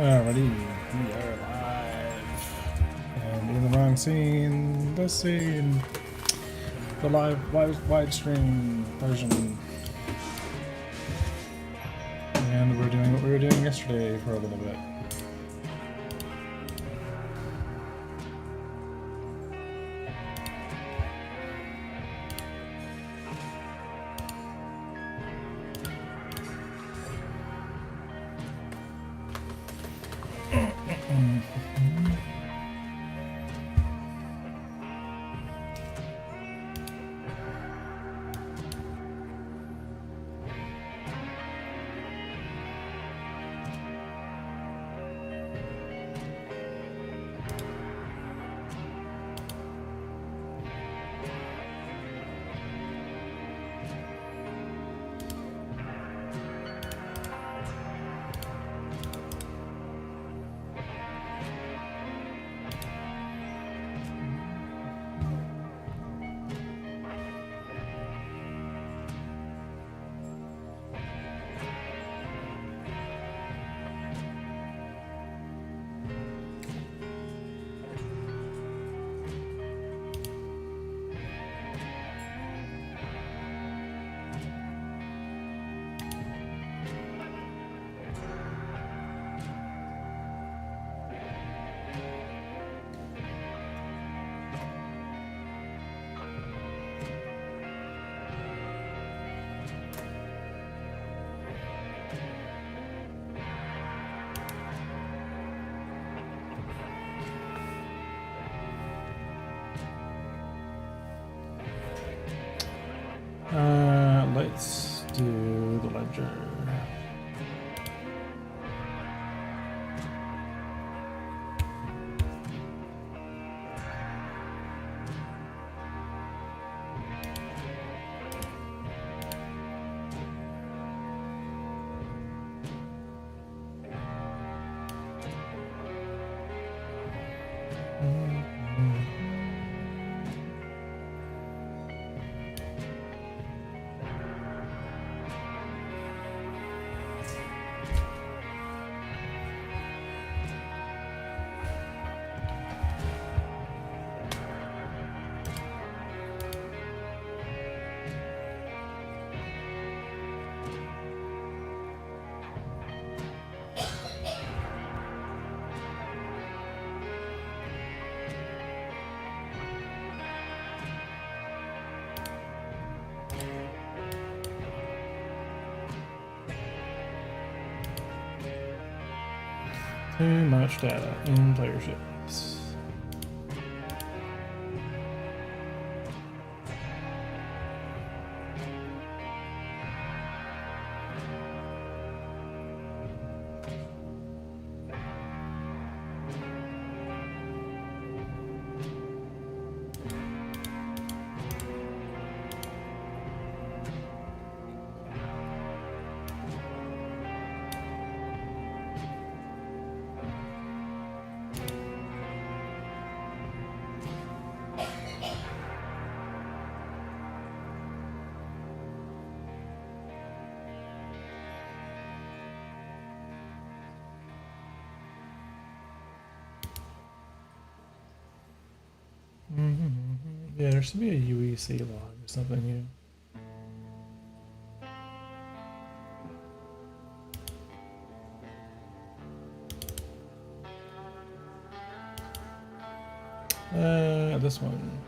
Alrighty, we are live. And in the wrong scene, this scene. The live widescreen version. And we're doing what we were doing yesterday for a little bit. Let's do the ledger. Too much data in player ships. Yeah, there should be a UEC log or something here. This one.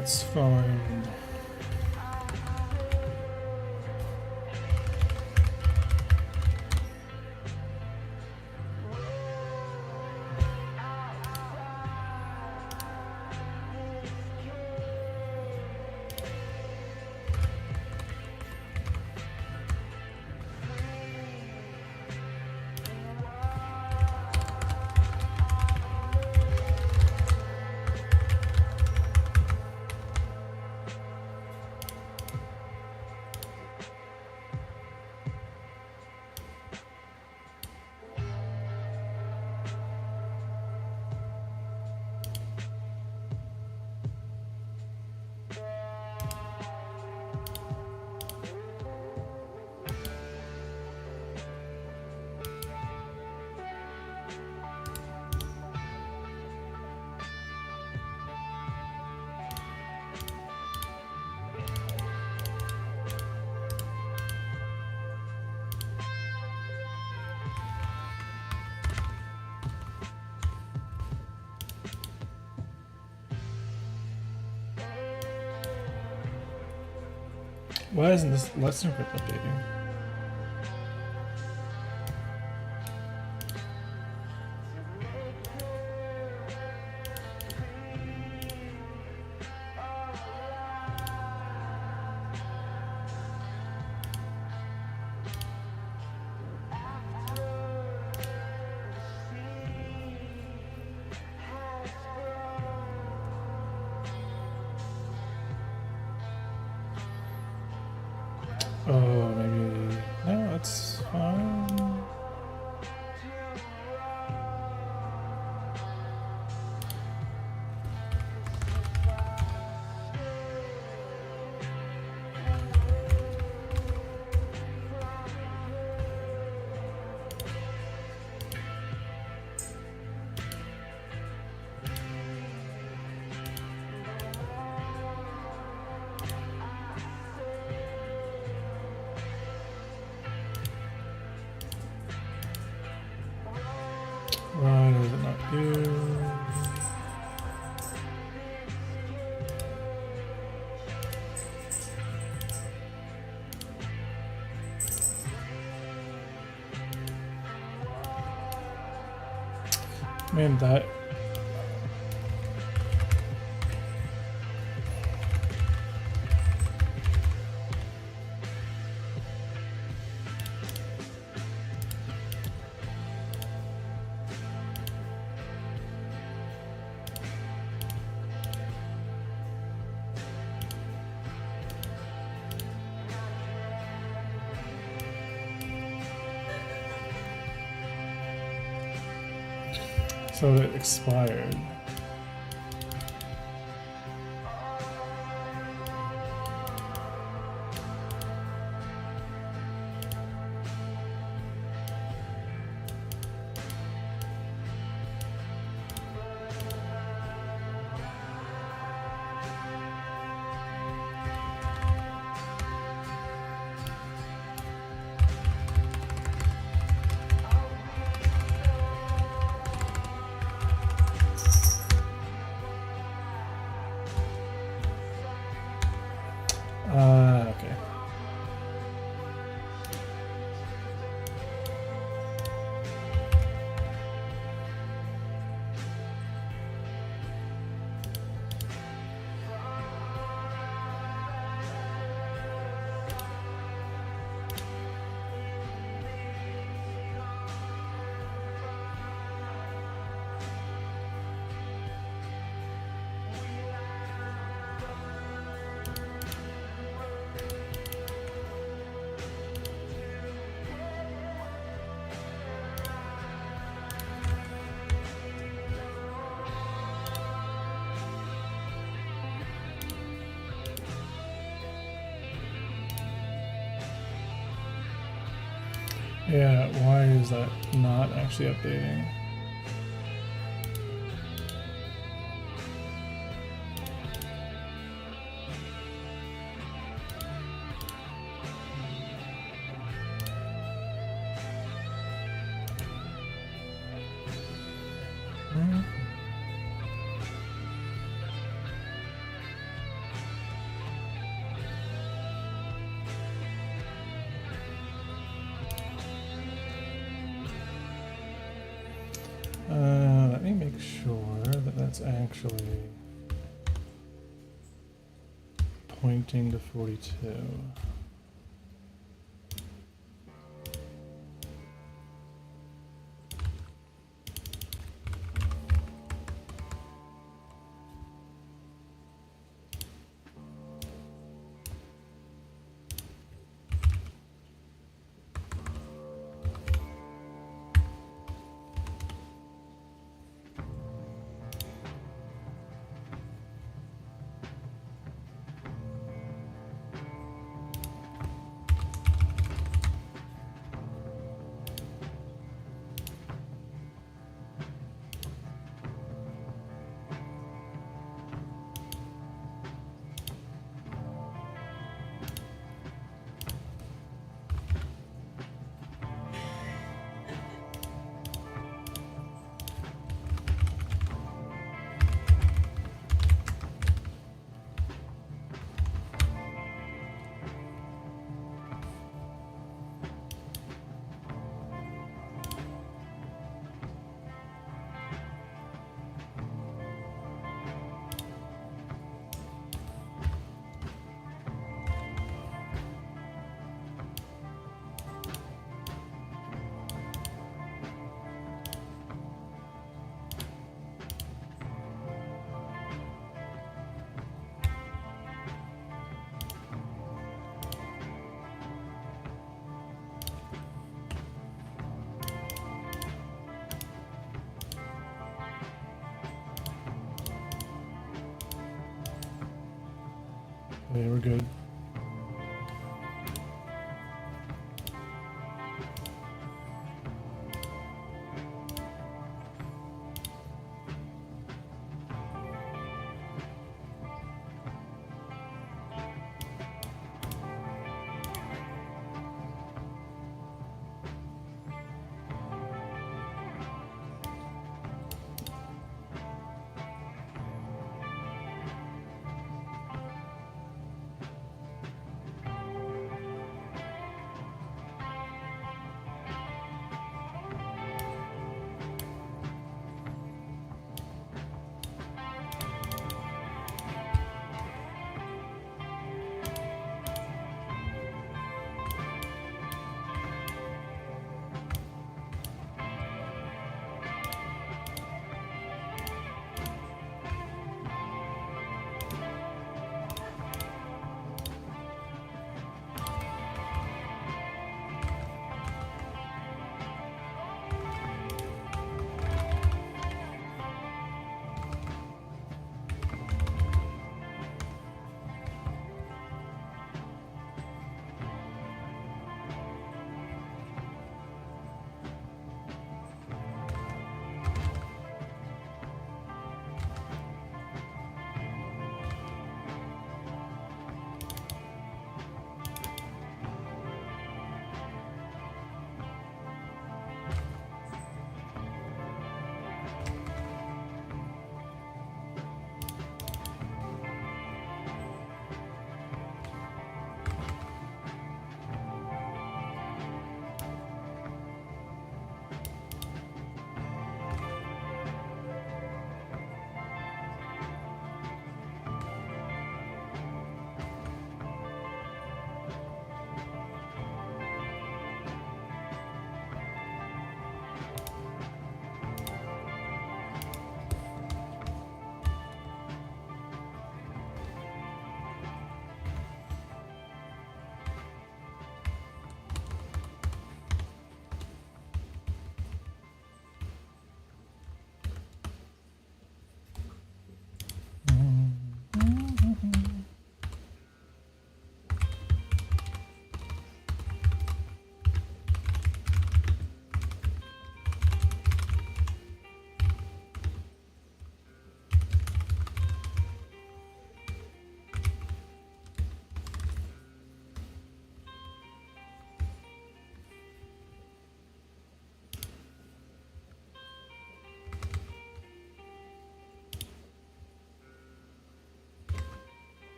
Let's find. Why isn't this lesson script updating? Oh, maybe. No, it's fine. Why does it not do? Man, that. So it expired. Yeah, why is that not actually updating? Let me make sure that that's actually pointing to 42. Okay, we're good.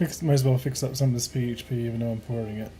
Might as well fix up some of this PHP even though I'm porting it.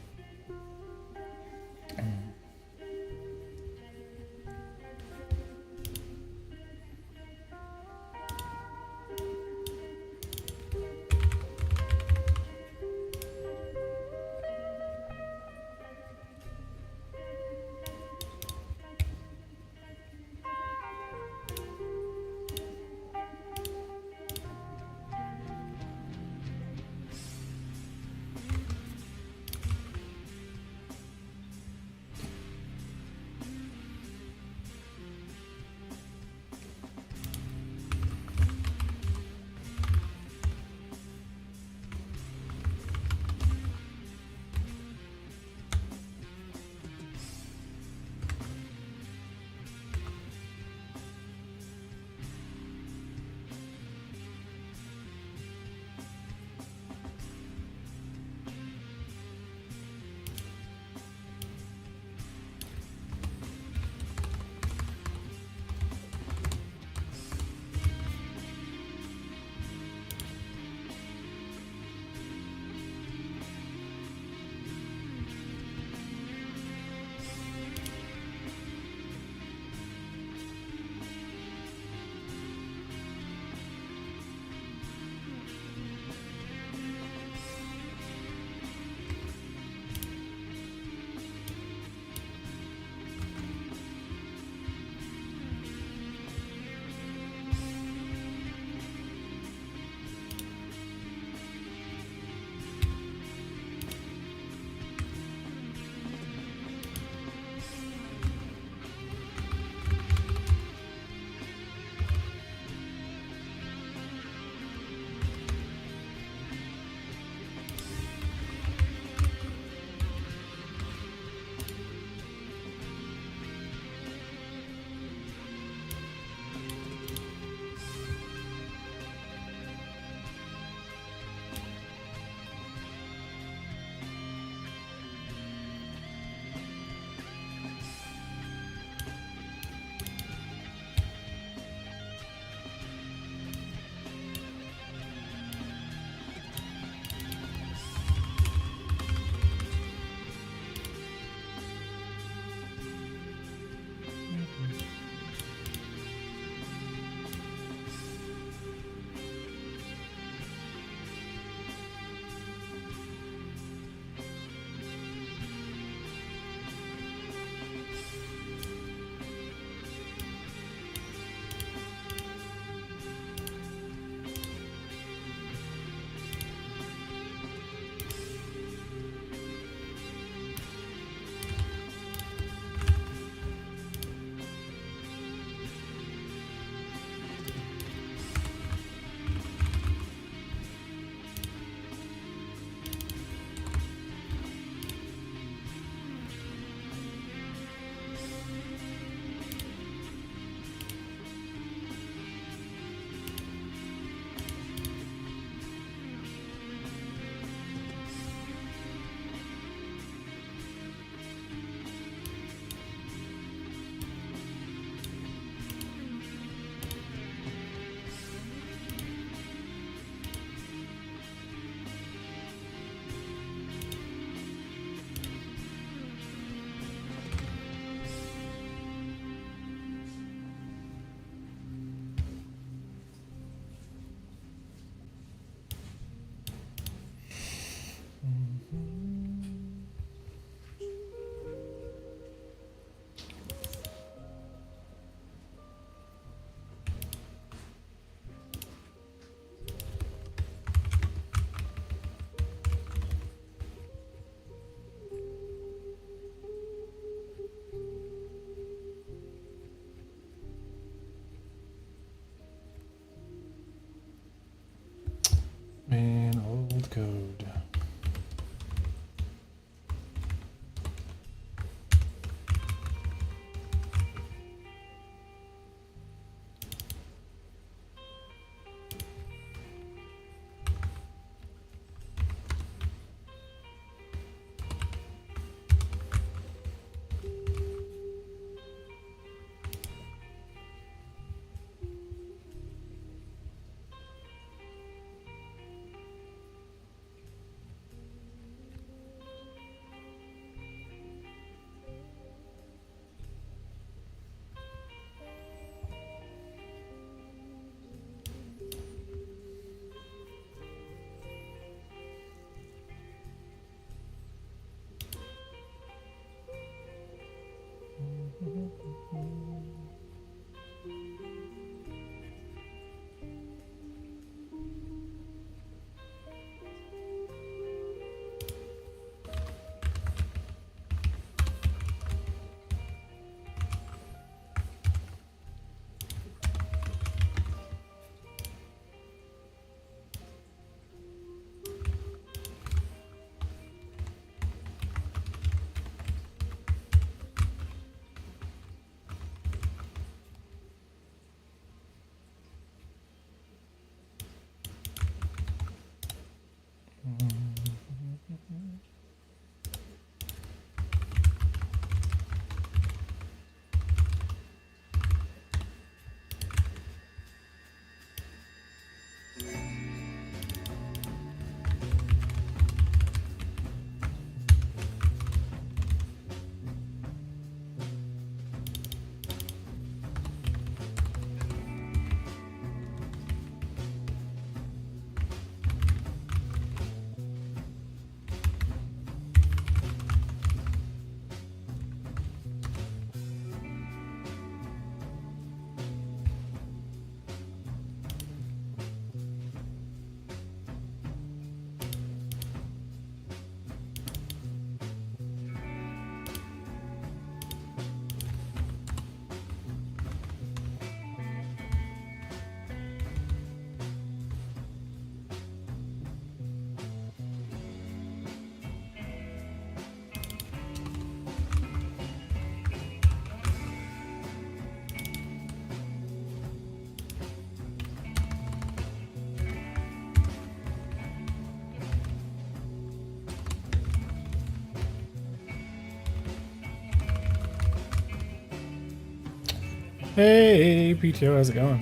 Hey, PTO, how's it going?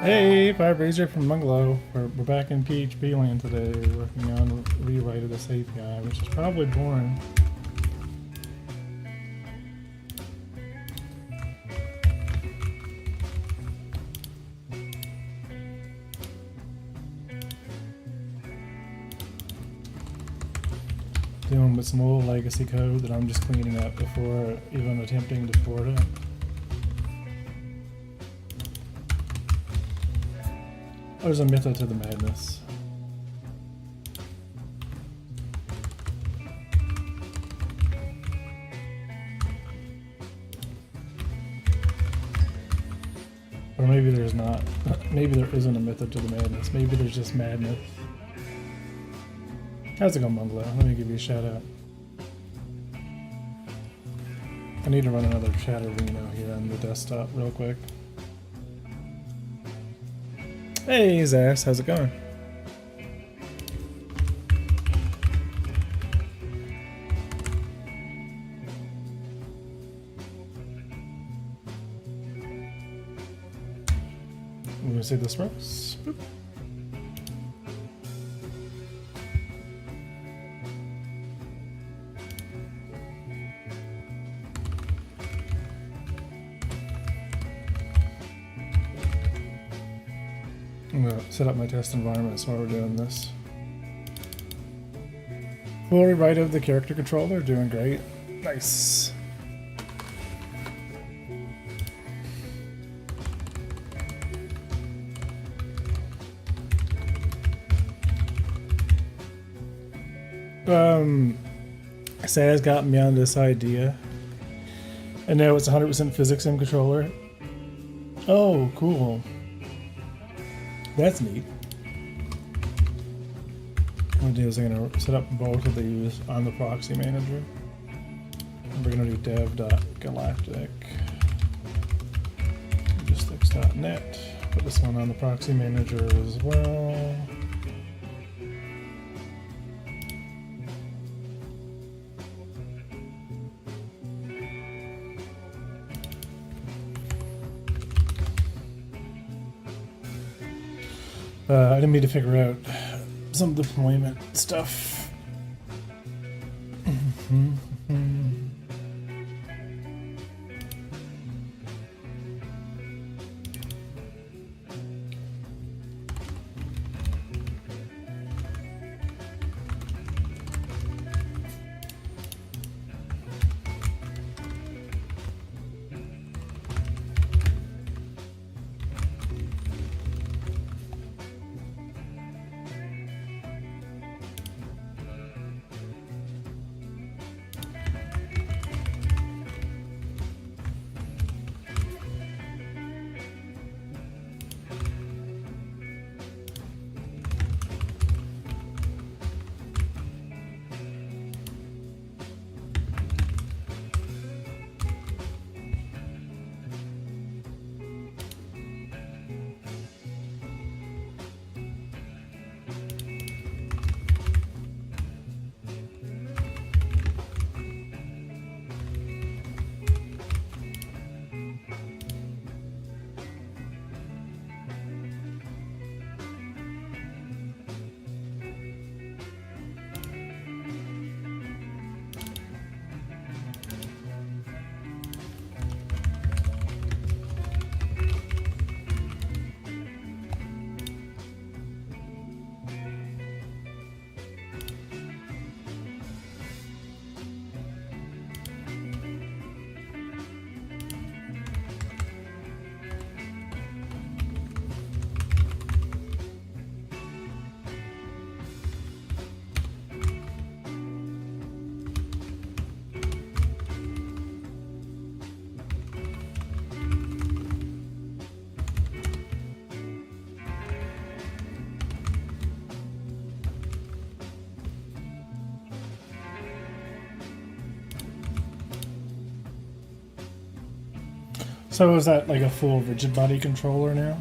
Hey, Fireblazer from Munglow. We're back in PHP land today, working on a rewrite of this API, which is probably boring. Dealing with some old legacy code that I'm just cleaning up before even attempting to port it. There's a method to the madness. Or maybe there's not. Maybe there isn't a method to the madness. Maybe there's just madness. How's it going, Munglow? Let me give you a shout out. I need to run another Chatterino here on the desktop real quick. Hey, Zas, how's it going? I'm gonna say this works. Boop. I'm going to set up my test environment while we're doing this. Full rewrite of the character controller, doing great. Nice. Saz got me on this idea. And now it's 100% physics sim controller. Oh, cool. That's neat. What I'm going to do is I'm going to set up both of these on the proxy manager. And we're going to do dev.galactic. Logistics.net. Put this one on the proxy manager as well. I didn't mean to figure out some deployment stuff. So is that like a full rigid body controller now?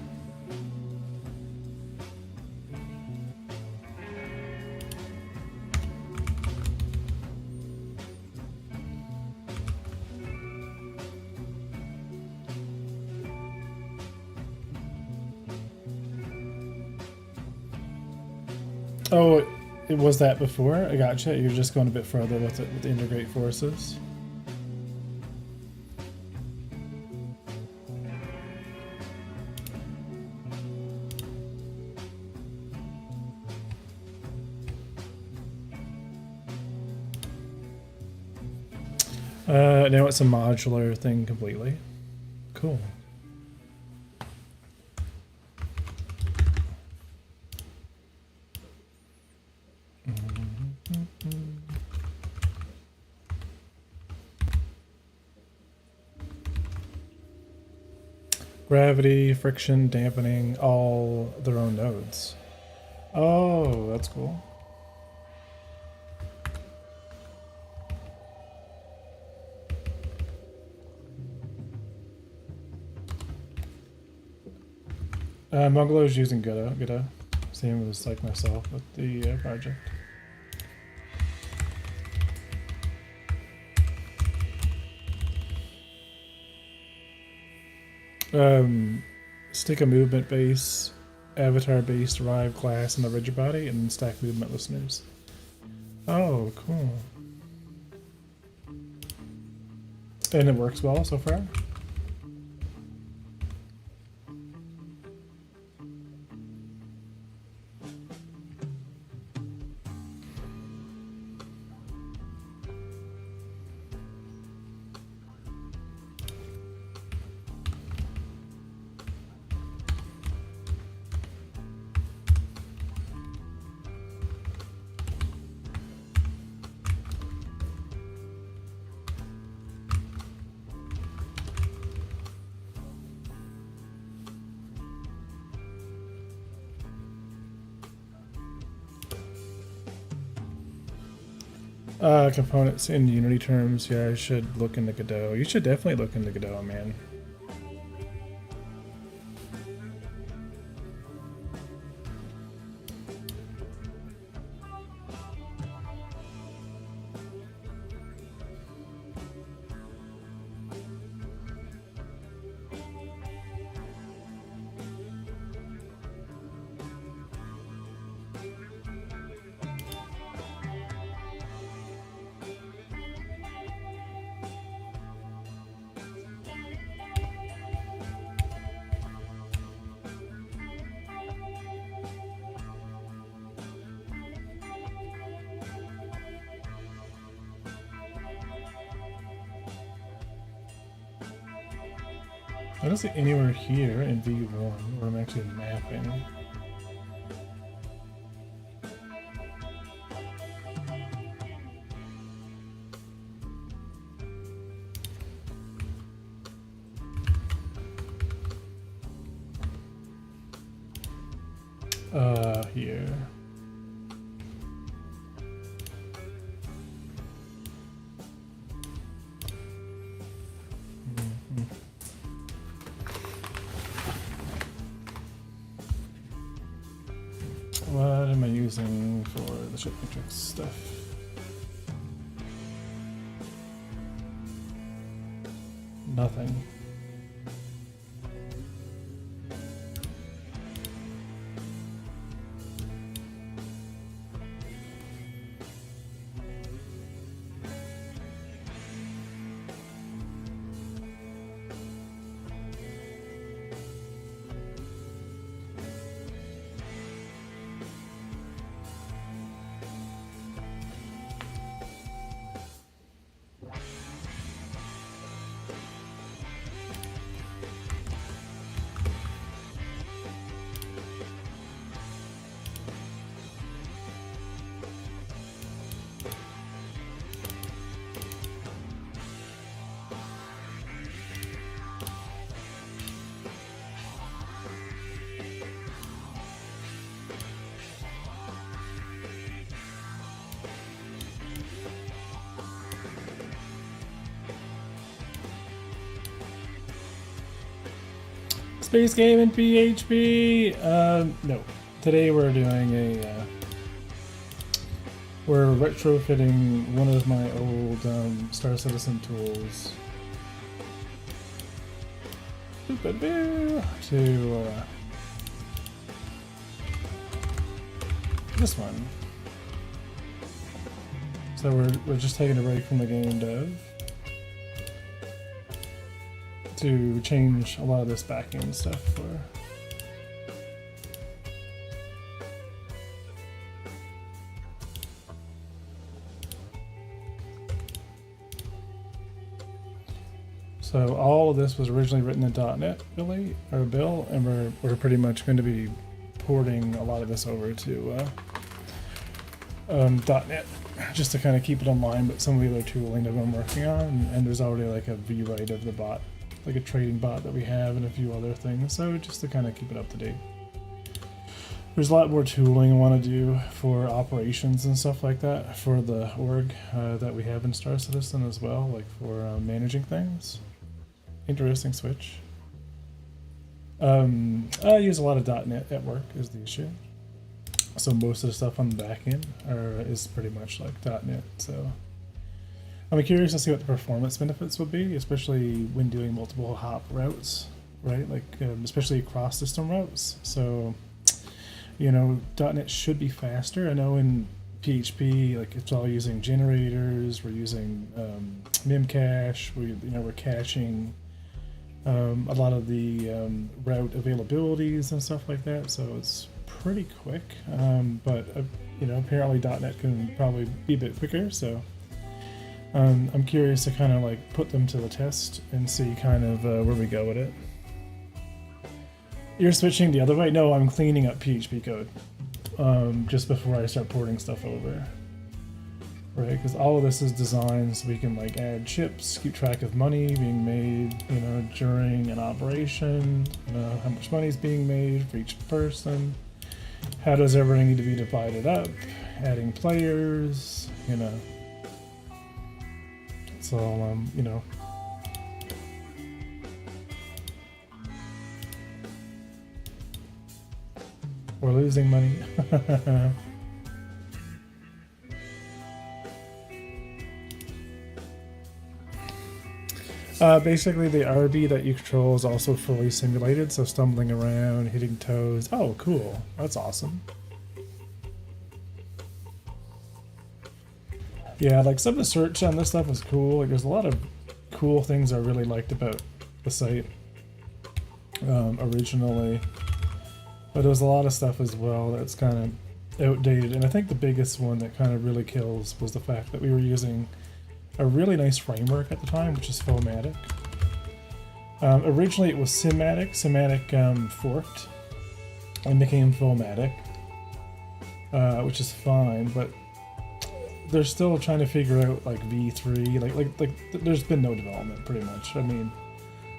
Oh, it was that before? I gotcha. You're just going a bit further with it with the integrate forces. Now it's a modular thing completely. Cool. Gravity, friction, dampening, all their own nodes. Oh, that's cool. Mungalow's using Godot. Same as like myself with the project. Stick a movement base, avatar base, derived class, and the rigid body, and stack movement listeners. Oh, cool. And it works well so far? Components in Unity terms, yeah, I should look into Godot. You should definitely look into Godot, man. I don't see anywhere here in V1 where I'm actually mapping. Here. What am I using for the ship matrix stuff? Nothing. Space game in PHP? No. Today we're doing a, we're retrofitting one of my old Star Citizen tools to this one. So we're just taking a break from the game dev to change a lot of this backend stuff for. So all of this was originally written in .NET, Bill, and we're pretty much going to be porting a lot of this over to .NET, just to kind of keep it in line with some of the other tooling that I'm working on. And there's already like a rewrite of the bot, like a trading bot that we have, and a few other things. So just to kind of keep it up to date. There's a lot more tooling I want to do for operations and stuff like that for the org that we have in Star Citizen as well, like for managing things. Interesting switch. I use a lot of .NET at work is the issue. So most of the stuff on the back end is pretty much like .NET. So I'm curious to see what the performance benefits would be, especially when doing multiple hop routes, right? Like especially cross system routes. So, you know, .NET should be faster. I know in PHP, like it's all using generators. We're using memcache. We're caching a lot of the route availabilities and stuff like that. So it's pretty quick. But you know, apparently .NET can probably be a bit quicker. So I'm curious to kind of like put them to the test and see kind of where we go with it. You're switching the other way? No, I'm cleaning up PHP code just before I start porting stuff over. Right, because all of this is designed so we can like add chips, keep track of money being made, you know, during an operation, you know, how much money is being made for each person, how does everything need to be divided up, adding players, you know. It's all, you know. We're losing money. Basically, the RB that you control is also fully simulated, so stumbling around, hitting toes. Oh, cool. That's awesome. Yeah, like some of the search on this stuff is cool. Like, there's a lot of cool things I really liked about the site originally. But there's a lot of stuff as well that's kind of outdated. And I think the biggest one that kind of really kills was the fact that we were using a really nice framework at the time, which is Fomatic. Originally it was Cymatic. Cymatic forked and became Fomatic, which is fine, but they're still trying to figure out like V3. Like there's been no development pretty much. I mean,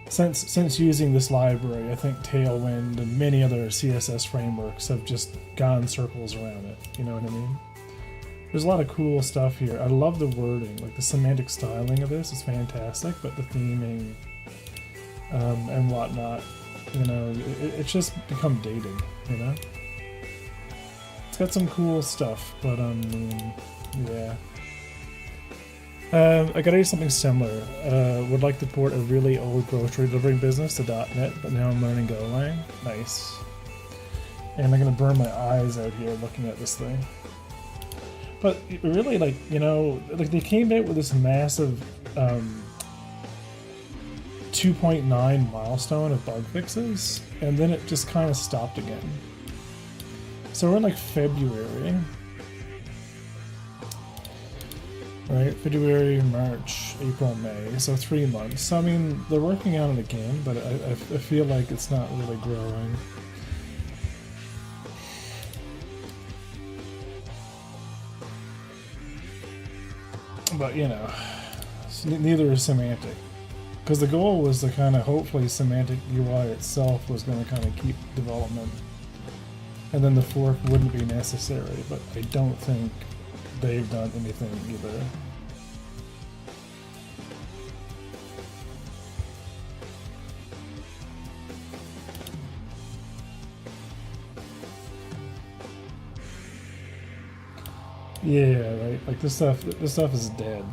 since using this library, I think Tailwind and many other CSS frameworks have just gone circles around it. You know what I mean? There's a lot of cool stuff here. I love the wording, like the semantic styling of this is fantastic, but the theming and whatnot, you know, it's just become dated, you know? It's got some cool stuff, but yeah. I gotta do something similar. Would like to port a really old grocery delivering business to .NET, but now I'm learning Golang. Nice. And I'm gonna burn my eyes out here looking at this thing. But really, like, you know, like they came out with this massive 2.9 milestone of bug fixes, and then it just kind of stopped again. So we're in like February. Right, February, March, April, May, so 3 months. So, I mean, they're working on it again, but I feel like it's not really growing. But, you know, neither is Semantic. Because the goal was to kind of, hopefully, Semantic UI itself was going to kind of keep development. And then the fork wouldn't be necessary, but I don't think they've done anything either. Yeah, right. Like this stuff is dead.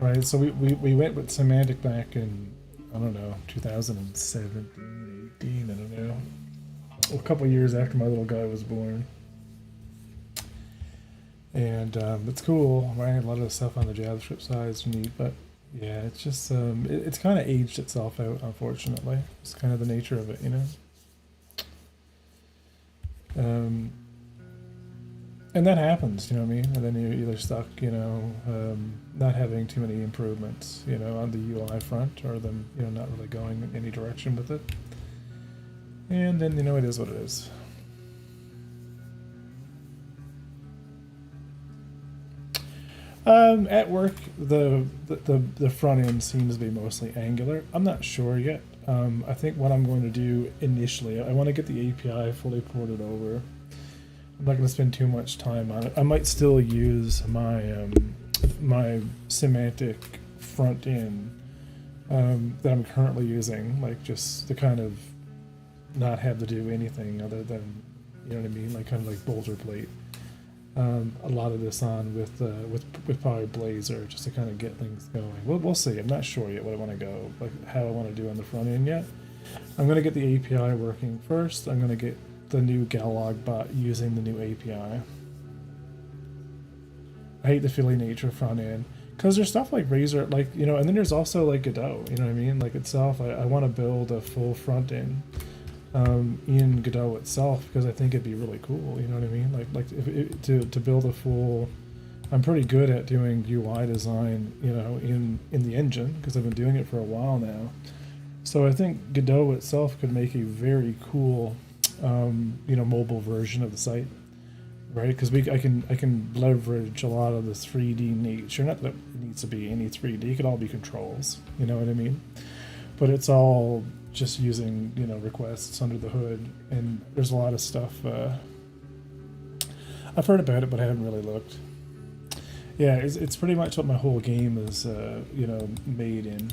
Right. So we went with semantic back in, I don't know, 2017, 18. I don't know. A couple years after my little guy was born. And it's cool, right? A lot of the stuff on the JavaScript side is neat, but yeah, it's just it's kind of aged itself out, unfortunately. It's kind of the nature of it, you know. Um, and that happens, you know what I mean? And then you're either stuck, you know, not having too many improvements, you know, on the UI front, or them, you know, not really going in any direction with it. And then, you know, it is what it is. At work, the front end seems to be mostly Angular. I'm not sure yet. I think what I'm going to do initially, I want to get the API fully ported over. I'm not going to spend too much time on it. I might still use my semantic front end that I'm currently using, like just to kind of not have to do anything other than, you know what I mean, like kind of like boilerplate. A lot of this on with probably Blazor, just to kind of get things going. We'll see. I'm not sure yet what I want to go, like how I want to do on the front end yet. I'm going to get the API working first. I'm going to get the new Galog bot using the new API. I hate the Philly nature front end because there's stuff like Razor, like, you know, and then there's also like Godot, you know what I mean, like itself. I want to build a full front end in Godot itself, because I think it'd be really cool, you know what I mean, like to build a full. I'm pretty good at doing UI design, you know, in the engine, because I've been doing it for a while now. So I think Godot itself could make a very cool you know, mobile version of the site, right? Because I can leverage a lot of the 3D nature. Not that it needs to be any 3D; it could all be controls. You know what I mean? But it's all just using, you know, requests under the hood, and there's a lot of stuff. I've heard about it, but I haven't really looked. Yeah, it's pretty much what my whole game is, you know, made in.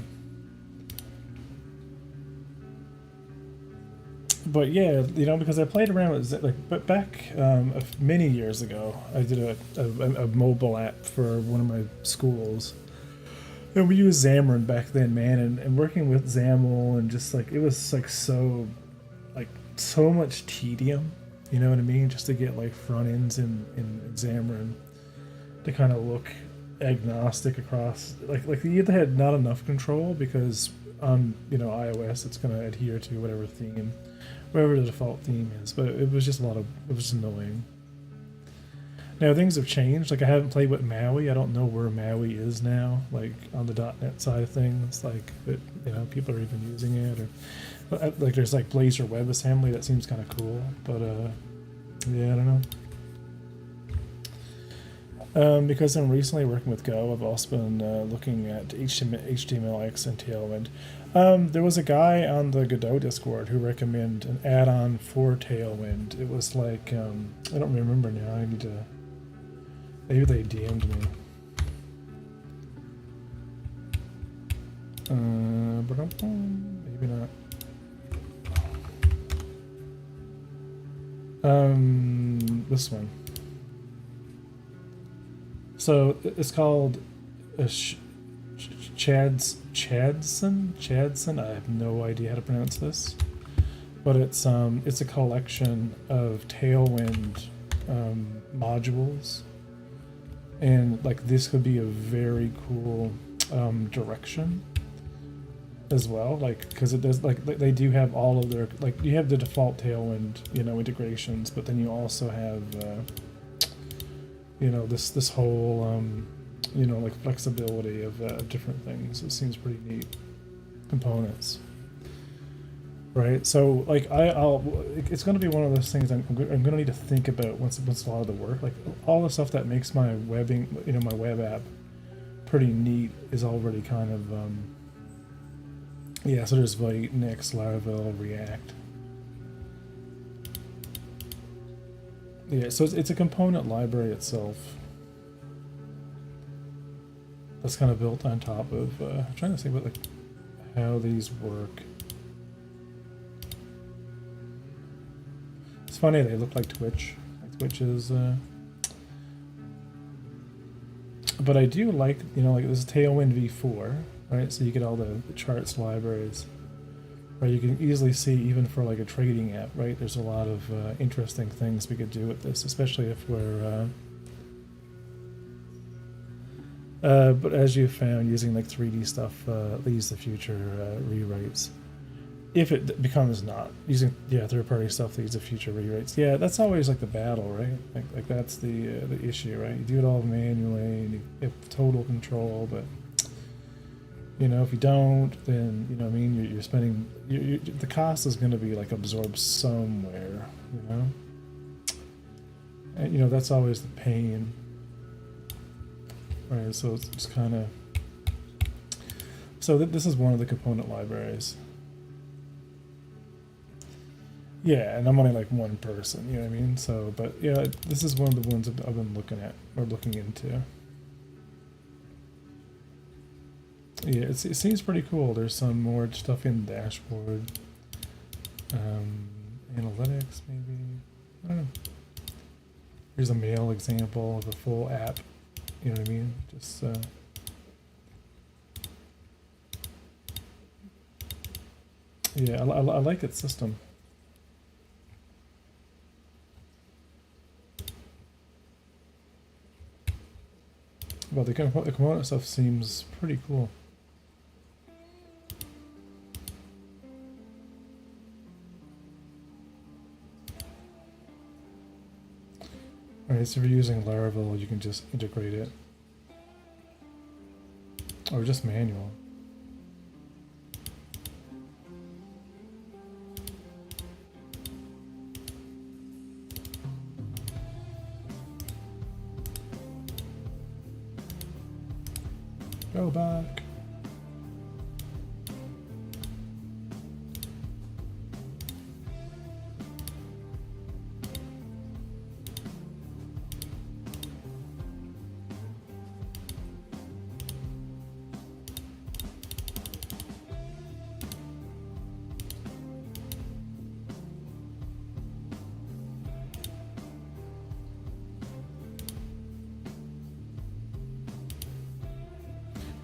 But yeah, you know, because I played around with but back many years ago, I did a mobile app for one of my schools, and we used Xamarin back then, man. And working with XAML, and just like, it was like so much tedium, you know what I mean, just to get like front ends in Xamarin to kind of look agnostic across, like you either had not enough control, because on, you know, iOS it's going to adhere to whatever the default theme is, but it was just it was just annoying. Now things have changed. Like, I haven't played with Maui. I don't know where Maui is now, like on the .NET side of things. Like, you know, people are even using it, or like there's like Blazor WebAssembly that seems kind of cool, but yeah, I don't know. Because I'm recently working with Go, I've also been looking at HTMLX and Tailwind. There was a guy on the Godot Discord who recommended an add-on for Tailwind. It was like, I don't remember now. I need to. Maybe they DM'd me. Maybe not. This one. So it's called Chadson. I have no idea how to pronounce this, but it's a collection of Tailwind modules, and like this could be a very cool direction as well, like, because it does, like, they do have all of their, like, you have the default Tailwind, you know, integrations, but then you also have you know, this whole you know, like, flexibility of different things. It seems pretty neat. Components, right? So like it's going to be one of those things I'm going to need to think about once a lot of the work, like all the stuff that makes my webbing, you know, my web app pretty neat, is already kind of yeah. So there's Vite, Next, Laravel, React. Yeah, so it's a component library itself that's kind of built on top of. I'm trying to think about like how these work. It's funny, they look like Twitch. Like Twitch is But I do like, you know, like this Tailwind v4, right? So you get all the charts libraries, right? You can easily see even for like a trading app, right? There's a lot of interesting things we could do with this, especially if we're. But as you found, using like 3D stuff leads to future rewrites. If it becomes not using third-party stuff leads to future rewrites. Yeah, that's always like the battle, right? Like that's the issue, right? You do it all manually, and you have total control. But you know, if you don't, then you know, what I mean, you're spending. The cost is going to be like absorbed somewhere, you know. And you know that's always the pain. Right, so it's kind of. So this is one of the component libraries. Yeah, and I'm only like one person, you know what I mean? So, but yeah, this is one of the ones I've been looking at or looking into. Yeah, it seems pretty cool. There's some more stuff in the dashboard. Analytics, maybe. I don't know. Here's a mail example of a full app. You know what I mean? Just yeah, I like its system. Well, the component stuff seems pretty cool. Alright, so if you're using Laravel, you can just integrate it. Or just manual. Go back.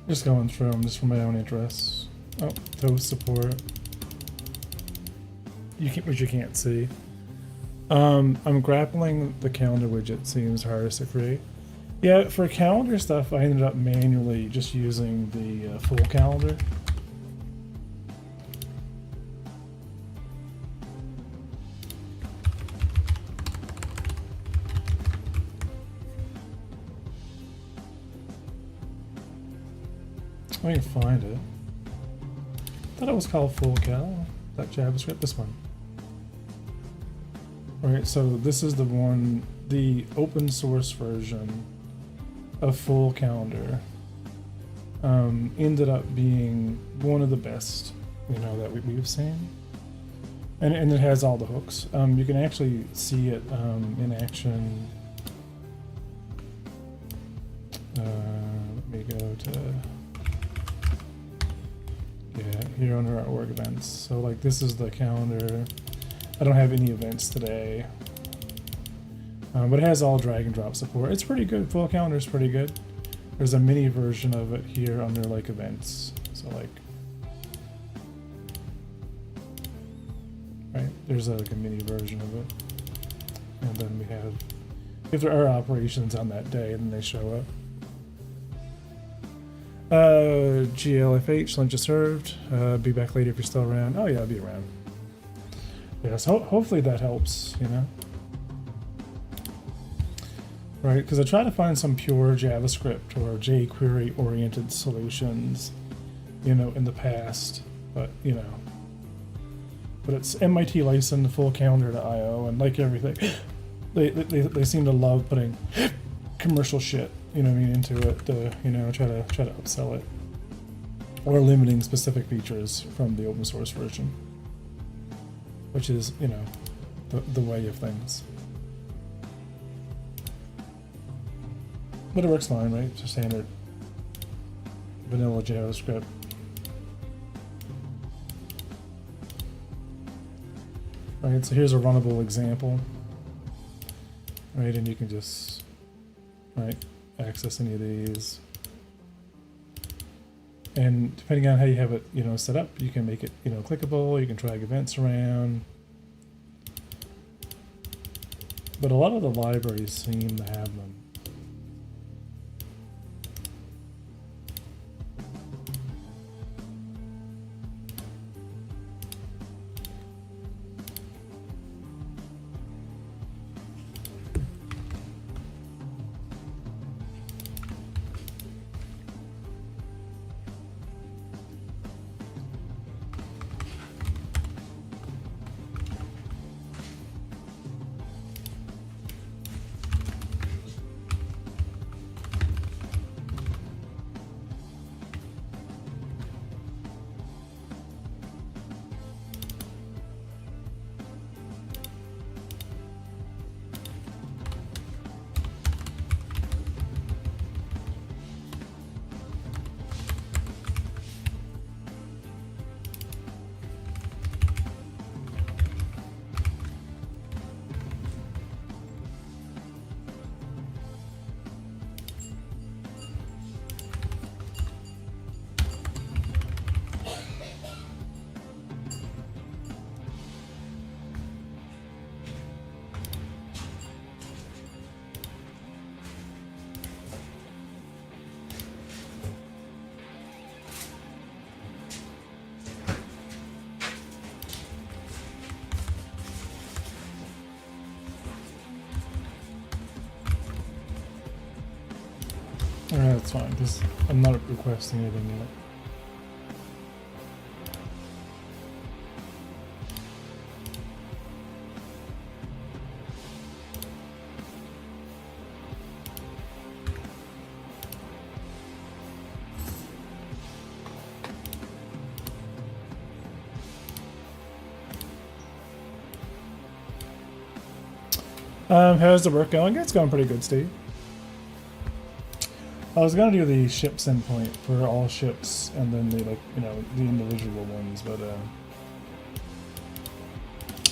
Just going through them just for my own interests. Oh, toast support. Which you can't see. I'm grappling the calendar widget. Seems hardest to create. Yeah, for calendar stuff, I ended up manually just using the full calendar. I can find it. I thought it was called full cal. That JavaScript, this one. Alright, so this is the one, the open source version of full calendar. Ended up being one of the best, you know, that we've seen. And it has all the hooks. You can actually see it in action. Let me go to... Yeah, here under our org events. So like this is the calendar. I don't have any events today. But it has all drag and drop support. It's pretty good. Full calendar is pretty good. There's a mini version of it here under like events. So like, right, there's like a mini version of it. And then we have, if there are operations on that day, then they show up. GLFH, lunch is served. Be back later if you're still around. Oh yeah, I'll be around. Yeah, so hopefully that helps, you know? Right, because I try to find some pure JavaScript or jQuery oriented solutions, you know, in the past, but, you know. But it's MIT licensed, full calendar.io, and like everything, they seem to love putting commercial shit, you know what I mean, into it to, you know, try to upsell it. Or limiting specific features from the open source version. Which is, you know, the way of things. But it works fine, right? It's just standard vanilla JavaScript. Right, so here's a runnable example. Right, and you can just, right, access any of these. And depending on how you have it, you know, set up, you can make it, you know, clickable. You can drag events around. But a lot of the libraries seem to have them. Alright, that's fine, because I'm not requesting anything yet. How's the work going? It's going pretty good, Steve. I was gonna do the ships endpoint for all ships, and then the, like, you know, the individual ones, but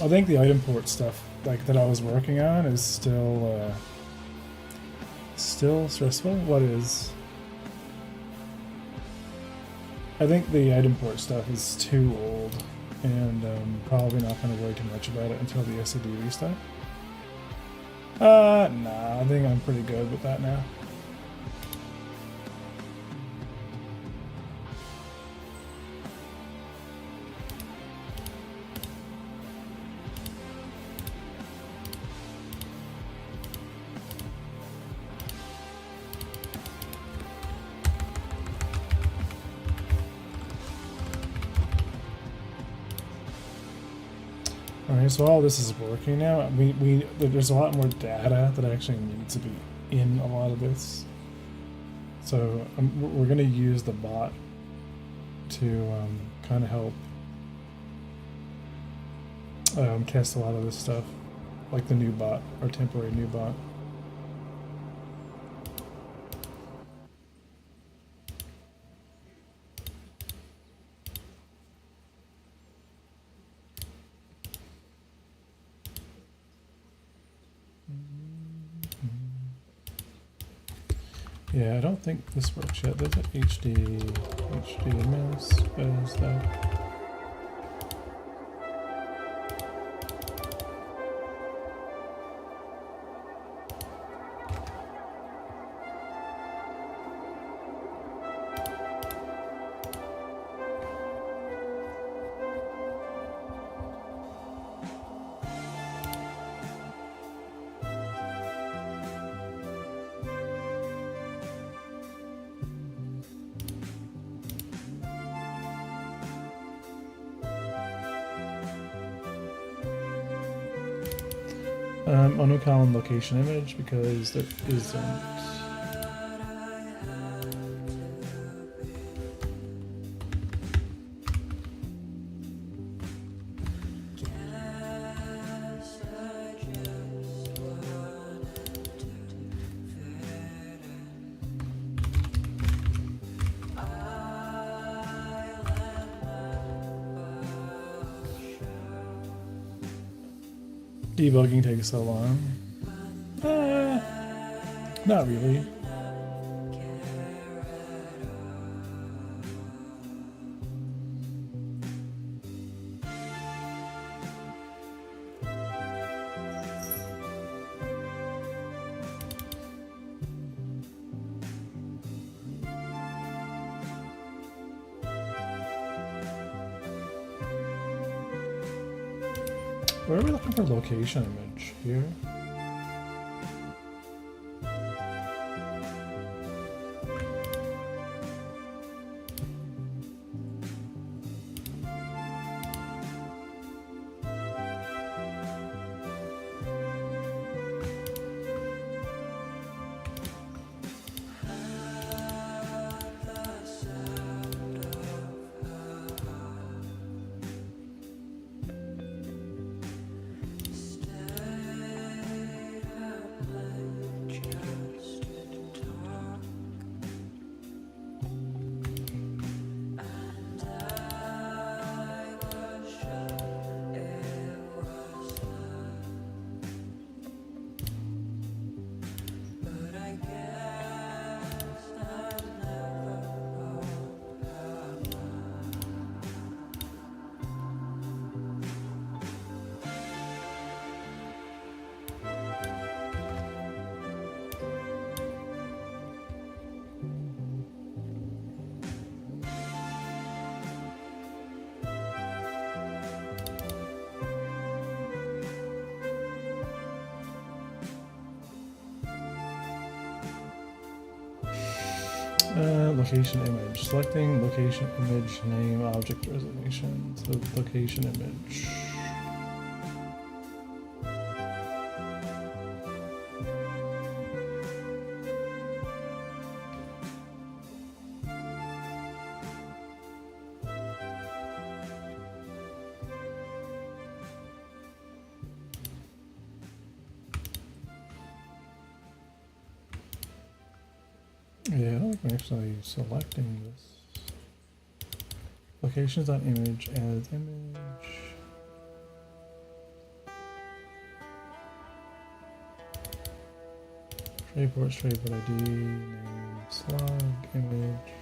I think the item port stuff, like, that I was working on is still stressful. What is? I think the item port stuff is too old, and probably not gonna worry too much about it until the SSD restart. Nah, I think I'm pretty good with that now. Alright, so all this is working now. There's a lot more data that actually needs to be in a lot of this. So we're going to use the bot to kind of help test a lot of this stuff, like the new bot, or temporary new bot. Yeah, I don't think this works yet. Does it? HDMS as that. Uncommon location image because there isn't. Debugging takes so long. Not really. Where are we looking for location image? Here? Location image. Selecting location image name object resolution. So location image. Yeah, I don't think I'm actually selecting this. Locations on image, add image. Trayport ID, name, slug, image.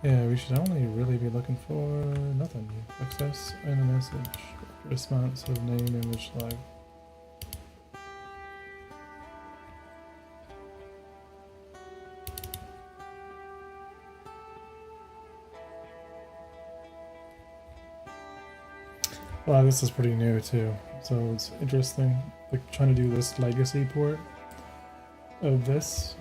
Yeah, we should only really be looking for nothing. Access and a message. Responsive name, image, slug. Wow, this is pretty new too. So it's interesting. Like trying to do this legacy port of this.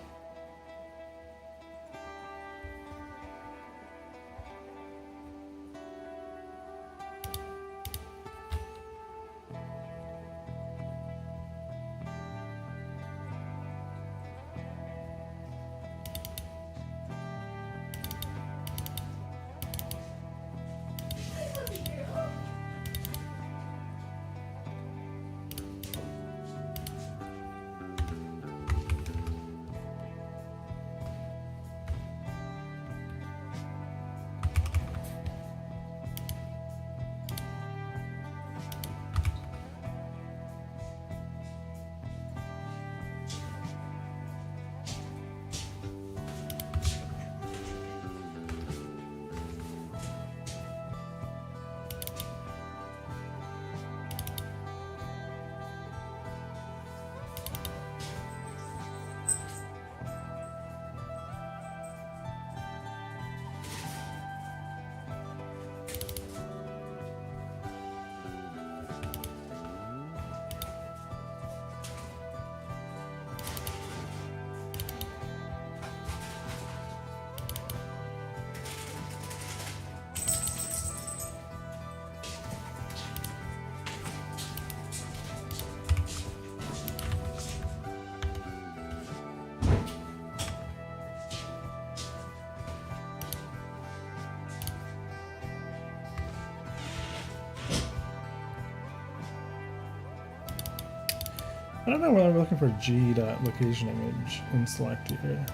I don't know whether I'm looking for G.location image in select here.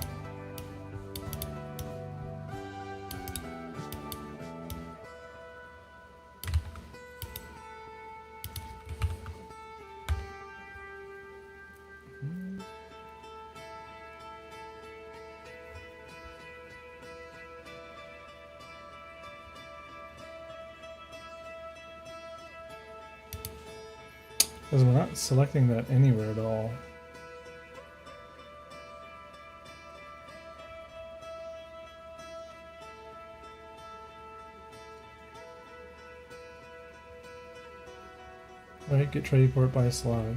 Because we're not selecting that anywhere at all. Right, get trade port by slide.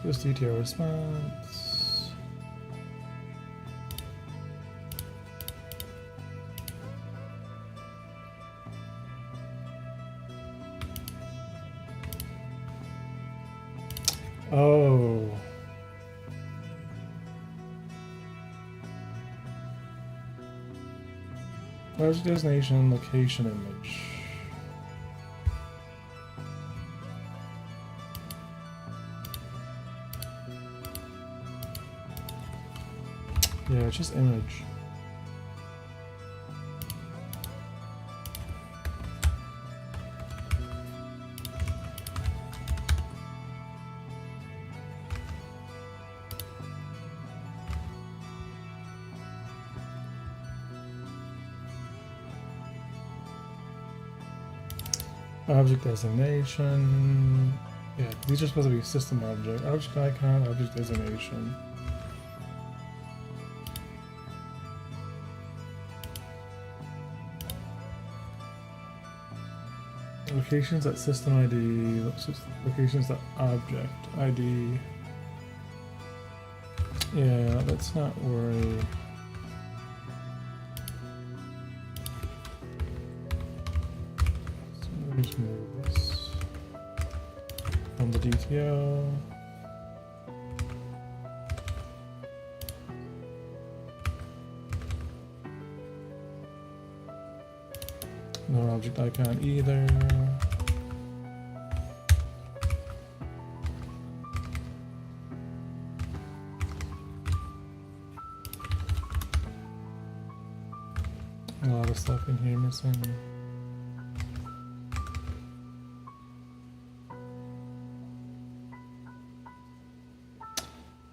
Just DTR response. Oh. Project designation, location image. Yeah, it's just image. Object designation. Yeah, these are supposed to be system object. Object icon, object designation. Locations at system ID, locations at object ID. Yeah, let's not worry. So just move this from the DTO. No object icon either. A lot of stuff in here missing.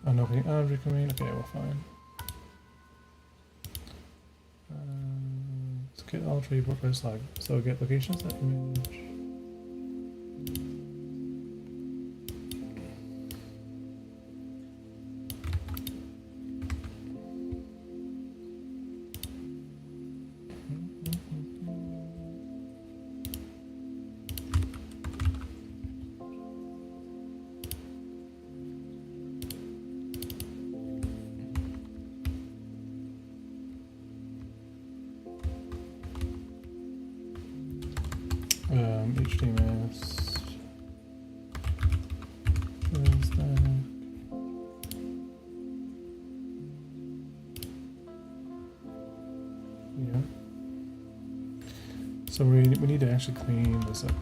Unopening object domain. Okay, we're fine. Let's get all trade port by slide. So get locations at image. HTMS. Is that? Yeah. So we need to actually clean this up.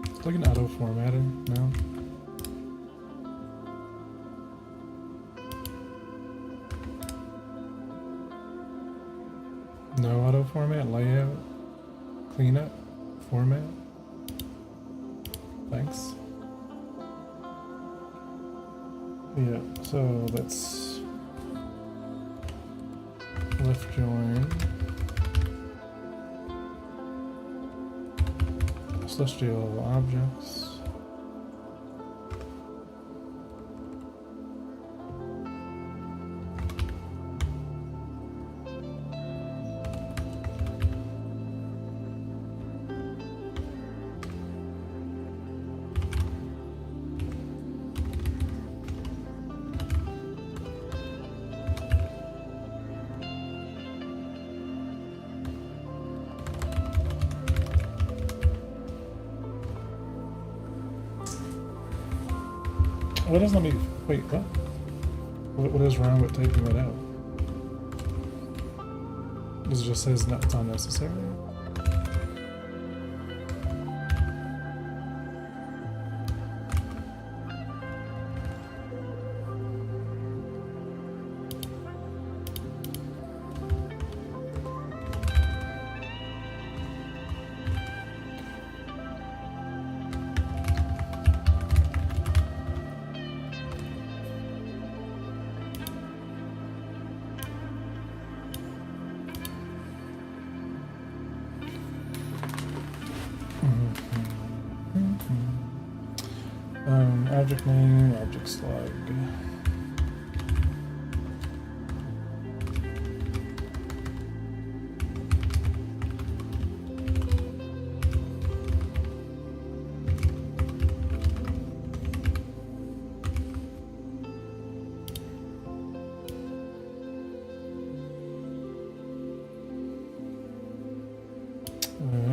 It's like an auto formatter now. No auto format, layout, cleanup, format. Thanks. Yeah, so let's left join celestial objects. What does let me wait? What is wrong with typing it out? It just says that it's unnecessary. project name, object slug.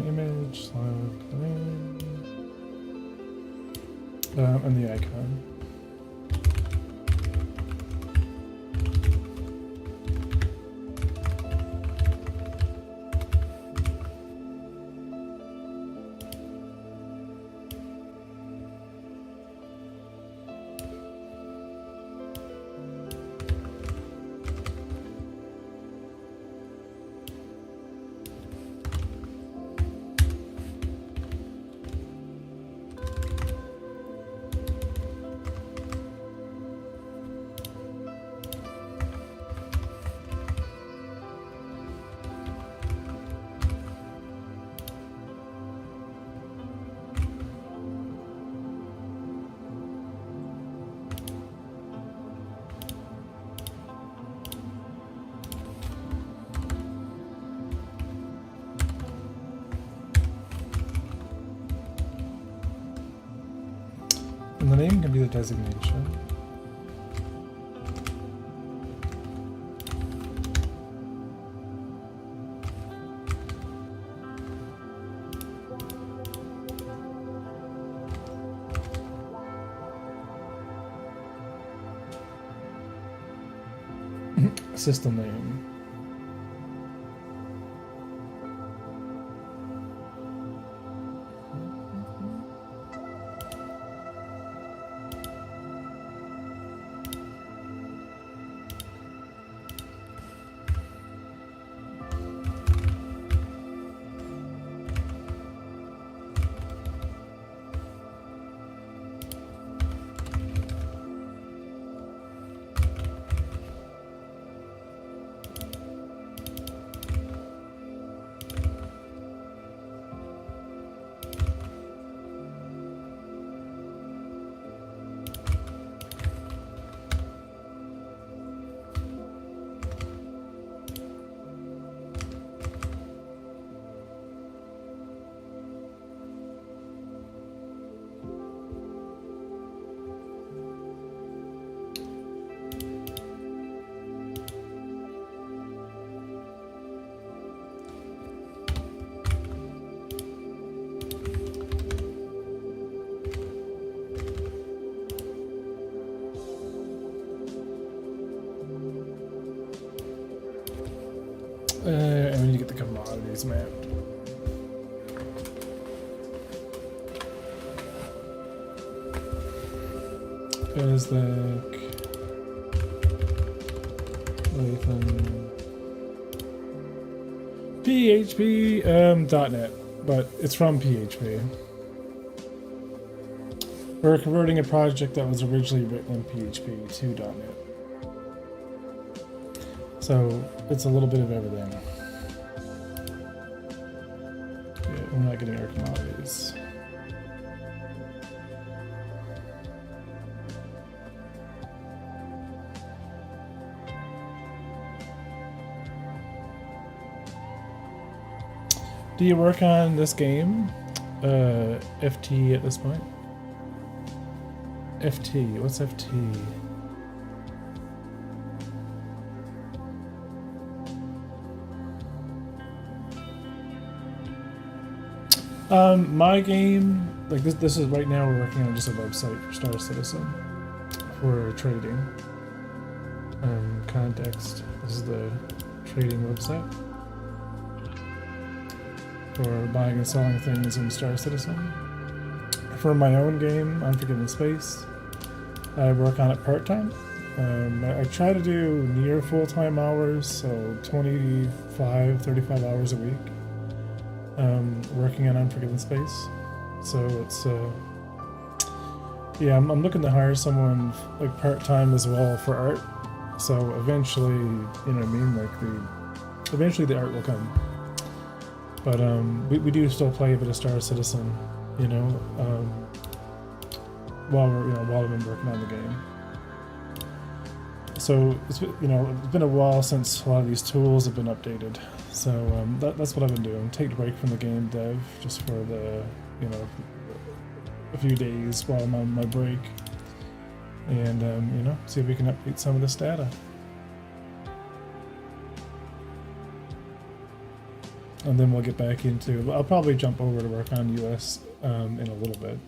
Image, slug, name, and the icon. And the name can be the designation. System name. And we need to get the commodities mapped. Gazdak, Lathan, PHP, .NET, but it's from PHP. We're converting a project that was originally written in PHP to .NET. So it's a little bit of everything. Yeah, we're not getting our commodities. Do you work on this game? FT at this point? FT, what's FT? My game, like this is right now we're working on just a website for Star Citizen for trading. Context, this is the trading website for buying and selling things in Star Citizen. For my own game, Unforgiven Space, I work on it part-time. I try to do near full-time hours, so 25, 35 hours a week. Working on Unforgiven Space, so it's yeah, I'm looking to hire someone like part-time as well for art, so eventually, you know what I mean, like eventually the art will come, but we do still play a bit of Star Citizen, you know, while I've been working on the game. So it's been a while since a lot of these tools have been updated. So that's what I've been doing. Take a break from the game dev just for the a few days while I'm on my break, and see if we can update some of this data. And then we'll get back into. I'll probably jump over to work on US in a little bit.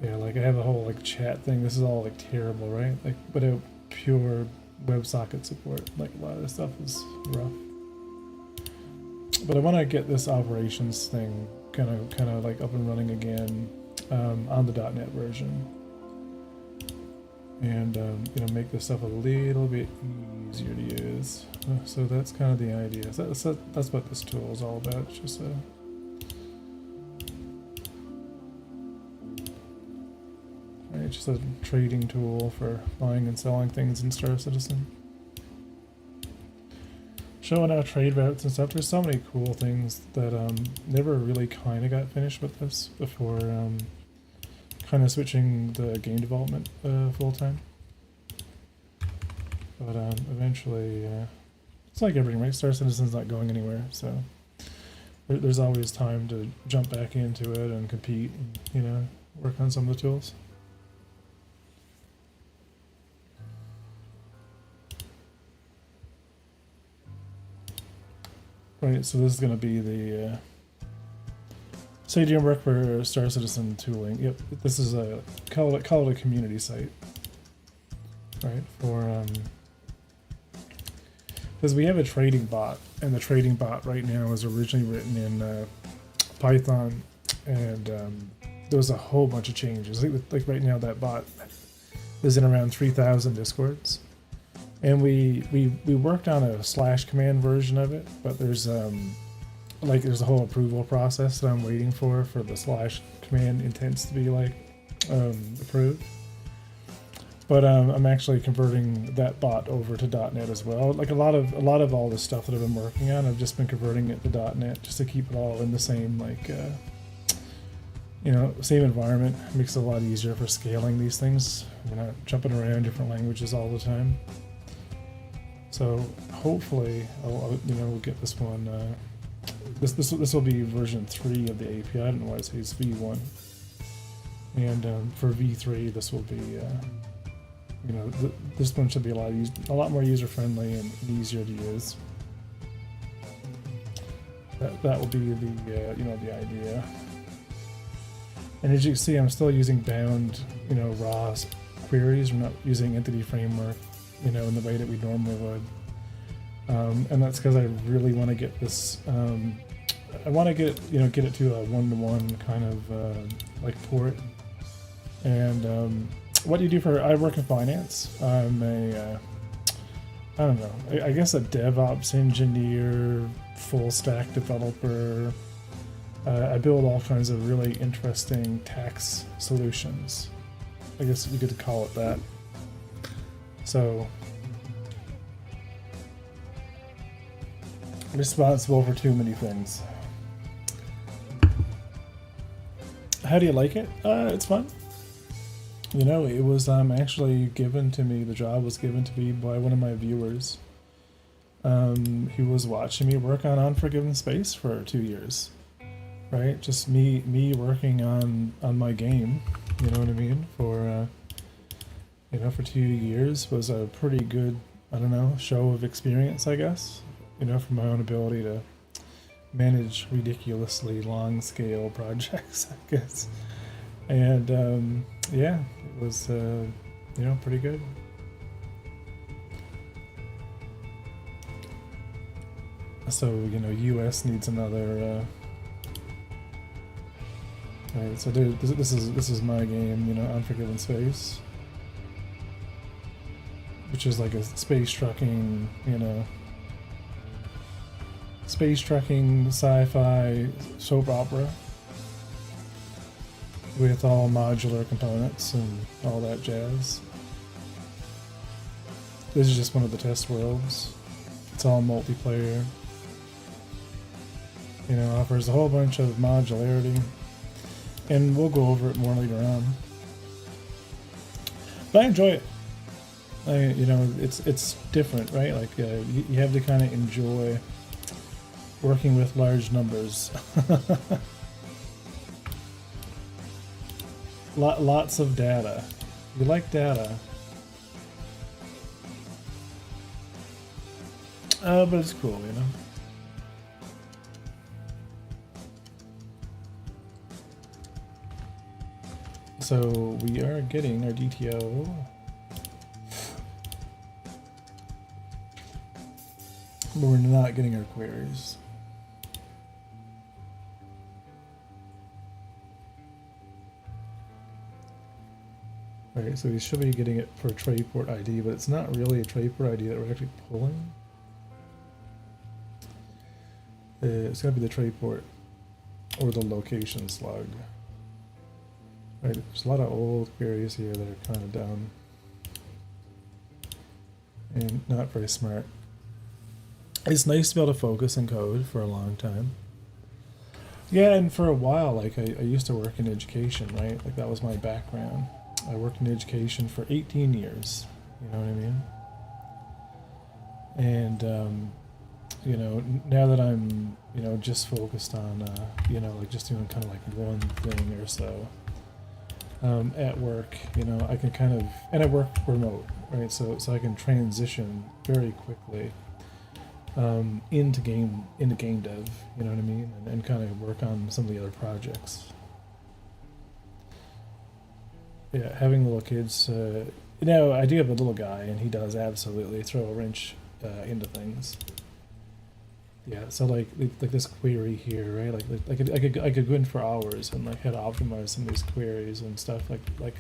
Yeah, like I have a whole like chat thing. This is all like terrible, right? Like, but pure WebSocket support. Like a lot of this stuff is rough. But I want to get this operations thing kind of like up and running again on the .NET version, and make this stuff a little bit easier to use. So that's kind of the idea. So that's what this tool is all about. It's just just a trading tool for buying and selling things in Star Citizen. Showing out trade routes and stuff. There's so many cool things that never really kind of got finished with this before kind of switching the game development full time. But eventually, it's like everything, right? Star Citizen's not going anywhere, so there's always time to jump back into it and compete and, work on some of the tools. Right, so this is going to be the say doing work for Star Citizen tooling. Yep, this is a call it a community site, right? For because we have a trading bot, and the trading bot right now is originally written in Python, and there was a whole bunch of changes. Like right now, that bot is in around 3,000 discords. And we worked on a / command version of it, but there's a whole approval process that I'm waiting for the / command intents to be approved. But I'm actually converting that bot over to .NET as well. Like a lot of all the stuff that I've been working on, I've just been converting it to .NET just to keep it all in the same same environment. It makes it a lot easier for scaling these things. We're not jumping around different languages all the time. So hopefully, we'll get this one. This will be version 3 of the API. I don't know why it says V1. And for V3, this will be, this one should be a lot more user friendly and easier to use. That will be the the idea. And as you can see, I'm still using bound raw queries. I'm not using entity framework in the way that we normally would, and that's because I really want to get this. I want to get it to a one-to-one kind of port. And what do you do for? I work in finance. I'm a I don't know. I guess a DevOps engineer, full stack developer. I build all kinds of really interesting tax solutions. I guess you could call it that. So, responsible for too many things. How do you like it? It's fun. It was actually given to me, the job was given to me by one of my viewers. He was watching me work on Unforgiven Space for 2 years. Right? Just me working on my game, you know what I mean? For 2 years was a pretty good, show of experience, I guess. For my own ability to manage ridiculously long scale projects, I guess. And yeah, it was pretty good. So US needs another. Right, so this is my game, Unforgiven Space, which is like a space trucking, sci-fi soap opera with all modular components and all that jazz. This is just one of the test worlds. It's all multiplayer. Offers a whole bunch of modularity. And we'll go over it more later on. But I enjoy it. You know, it's different, right? Like you have to kind of enjoy working with large numbers. Lots of data. You like data. But it's cool, you know. So we are getting our DTO. But we're not getting our queries. Okay, so we should be getting it for trade port ID, but it's not really a trade port ID that we're actually pulling. It's gonna be the trade port or the location slug. Right, there's a lot of old queries here that are kind of dumb and not very smart. It's nice to be able to focus and code for a long time. Yeah, and for a while, like I used to work in education, right? Like that was my background. I worked in education for 18 years, you know what I mean? And, you know, now that I'm, you know, just focused on, you know, like just doing kind of like one thing or so at work, you know, I can kind of, and I work remote, right? So I can transition very quickly into game dev, you know what I mean? And kind of work on some of the other projects. Yeah, having little kids, you know, I do have a little guy, and he does absolutely throw a wrench into things. Yeah, so like this query here, right? I could go in for hours and like how to optimize some of these queries and stuff. Like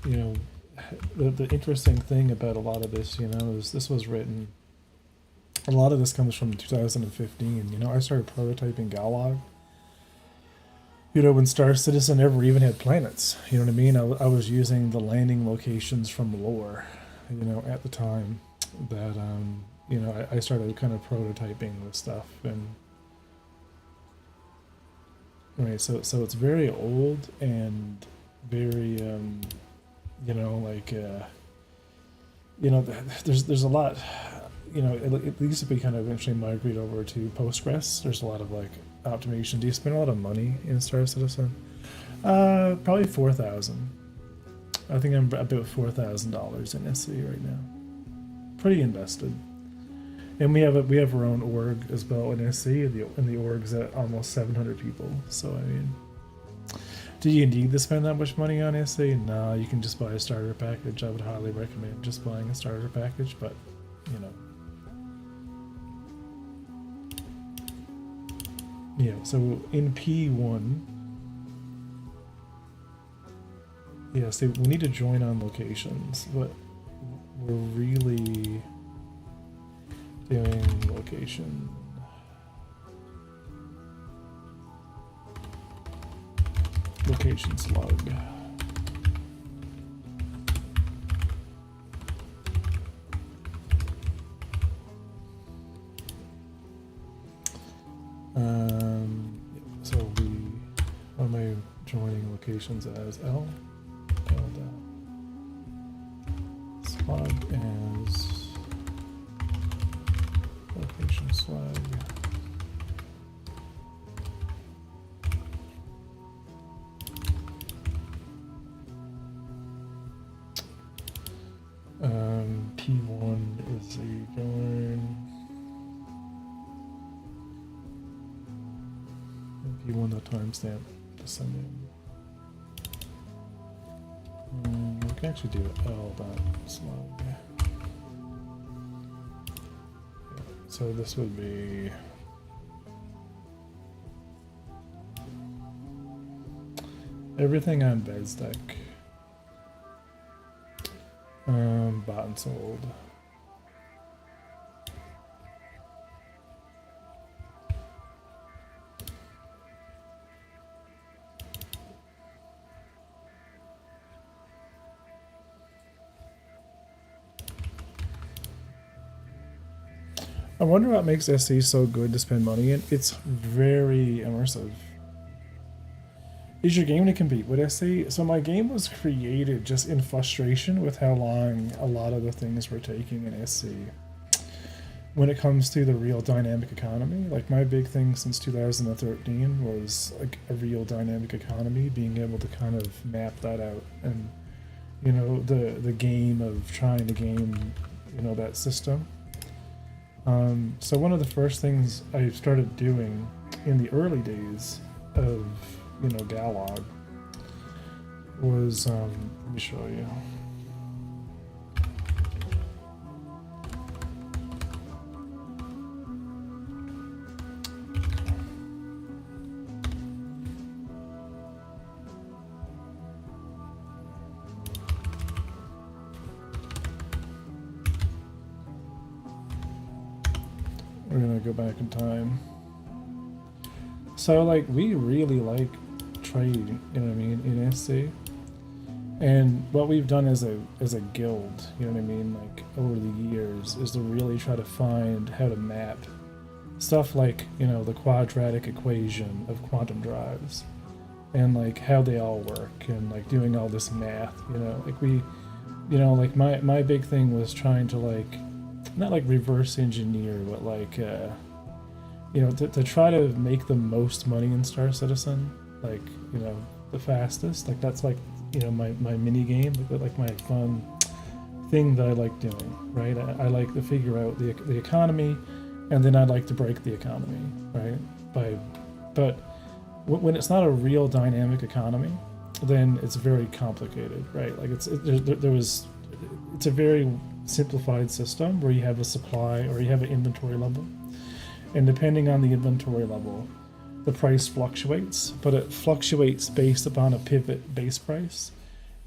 you know, the interesting thing about a lot of this, you know, is this was written. A lot of this comes from 2015. You know, I started prototyping Galog. You know, when Star Citizen never even had planets. You know what I mean? I was using the landing locations from lore, you know, at the time that, you know, I started kind of prototyping this stuff. And, right, so it's very old and very, you know, like, you know, there's a lot, you know, it needs to be kind of eventually migrate over to Postgres. There's a lot of like optimization. Do you spend a lot of money in Star Citizen? Probably 4,000. I think I'm about $4,000 in SC right now. Pretty invested. And we have our own org as well in SC, and the org's at almost 700 people. So I mean, do you need to spend that much money on SC? No, you can just buy a starter package. I would highly recommend just buying a starter package, but you know. Yeah, so in P1, yeah, see, we need to join on locations, but we're really doing location. Location slug. So what am I joining locations as? L slug as location slug. P1 is the join. P1 the timestamp to send in. We can actually do L dot slug. So this would be everything on Bedstack. Bought and sold. I wonder what makes SC so good to spend money in. It's very immersive. Is your game to compete with SC? So my game was created just in frustration with how long a lot of the things were taking in SC. When it comes to the real dynamic economy, like my big thing since 2013 was like a real dynamic economy, being able to kind of map that out, and you know, the game of trying to game, you know, that system. So one of the first things I started doing in the early days of, you know, Galog was, let me show you. We're gonna go back in time. So like we really like trade, you know what I mean, in SC. And what we've done as a guild, you know what I mean, like over the years, is to really try to find how to map stuff like, you know, the quadratic equation of quantum drives and like how they all work, and like doing all this math, you know, like we, you know, like my big thing was trying to like, not like reverse engineer, but like, you know, to try to make the most money in Star Citizen, like, you know, the fastest. Like that's like, you know, my mini game, like my fun thing that I like doing, right? I like to figure out the economy, and then I like to break the economy, right? But when it's not a real dynamic economy, then it's very complicated, right? Like it's a very simplified system where you have a supply or you have an inventory level, and depending on the inventory level, the price fluctuates, but it fluctuates based upon a pivot base price,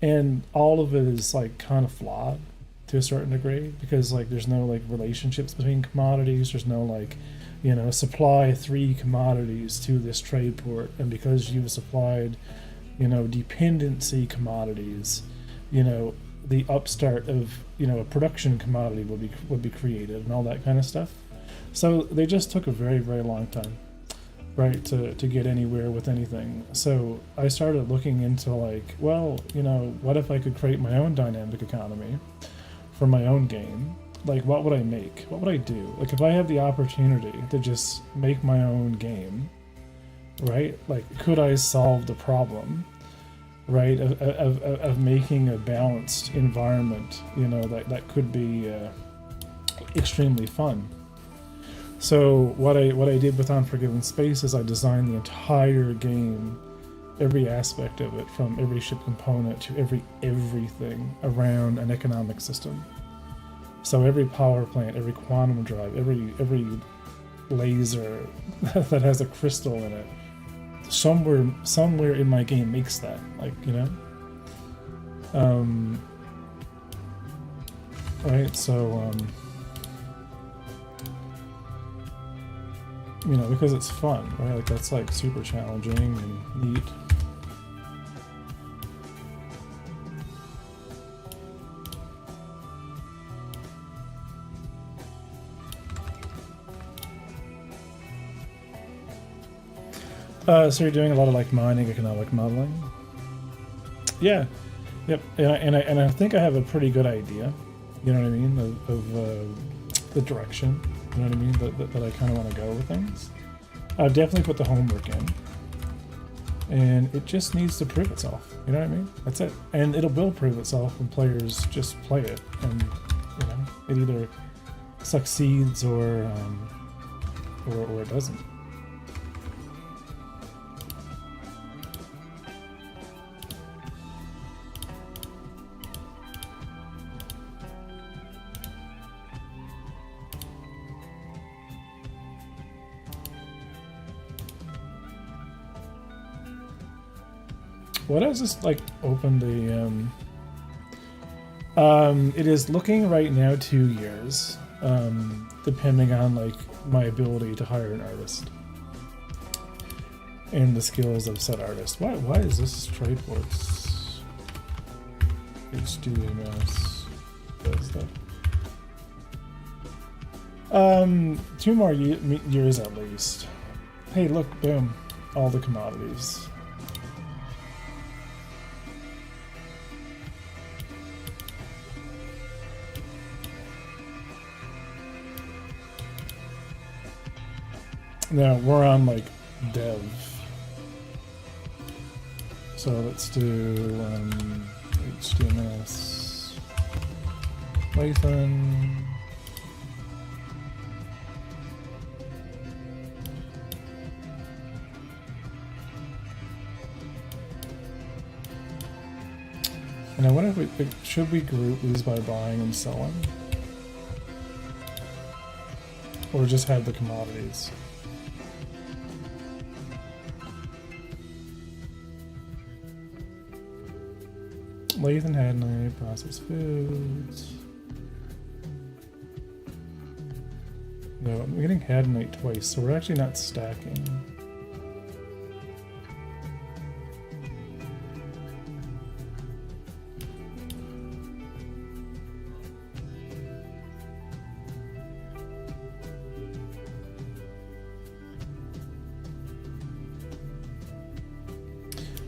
and all of it is like kind of flawed to a certain degree, because like there's no like relationships between commodities, there's no like, you know, supply 3 commodities to this trade port, and because you've supplied, you know, dependency commodities, you know, the upstart of, you know, a production commodity would be created and all that kind of stuff. So they just took a very, very long time, right, to get anywhere with anything. So I started looking into like, well, you know, what if I could create my own dynamic economy for my own game? Like, what would I make? What would I do? Like, if I had the opportunity to just make my own game, right? Like, could I solve the problem, right, of making a balanced environment, you know, that could be extremely fun? So what I did with Unforgiven Space is I designed the entire game, every aspect of it, from every ship component to everything around an economic system. So every power plant, every quantum drive, every laser that has a crystal in it, somewhere in my game makes that, like, you know. Right, so you know, because it's fun, right? Like that's like super challenging and neat. So you're doing a lot of like mining, economic modeling. Yeah, yep. And I think I have a pretty good idea, you know what I mean, of the direction, you know what I mean, that I kind of want to go with things. I've definitely put the homework in, and it just needs to prove itself. You know what I mean? That's it. And it will prove itself when players just play it, and you know, it either succeeds or it doesn't. What has this like opened the it is looking right now 2 years, depending on like my ability to hire an artist and the skills of said artist. Why is this trade ports? HDMS does that. 2 more years at least. Hey, look, boom, all the commodities. Now we're on like dev. So let's do HTMS Python. And I wonder if should we group these by buying and selling? Or just have the commodities? Lathe and Hadney, processed foods. No, I'm getting Hadney twice, so we're actually not stacking.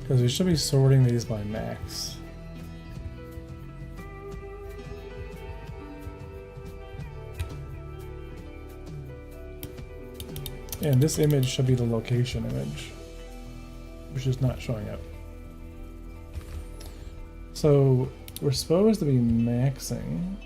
Because we should be sorting these by max. And this image should be the location image, which is not showing up. So we're supposed to be maxing.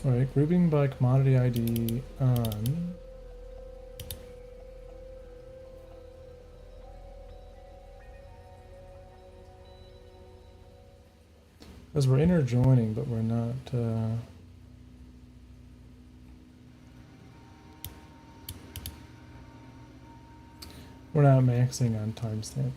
All right, grouping by commodity ID on. Because we're interjoining, but we're not. We're not maxing on timestamp.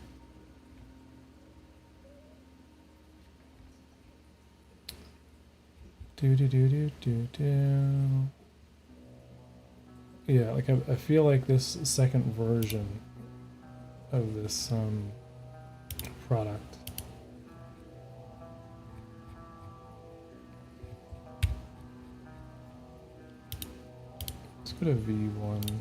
Yeah, like I feel like this second version of this product. Let's go to V1.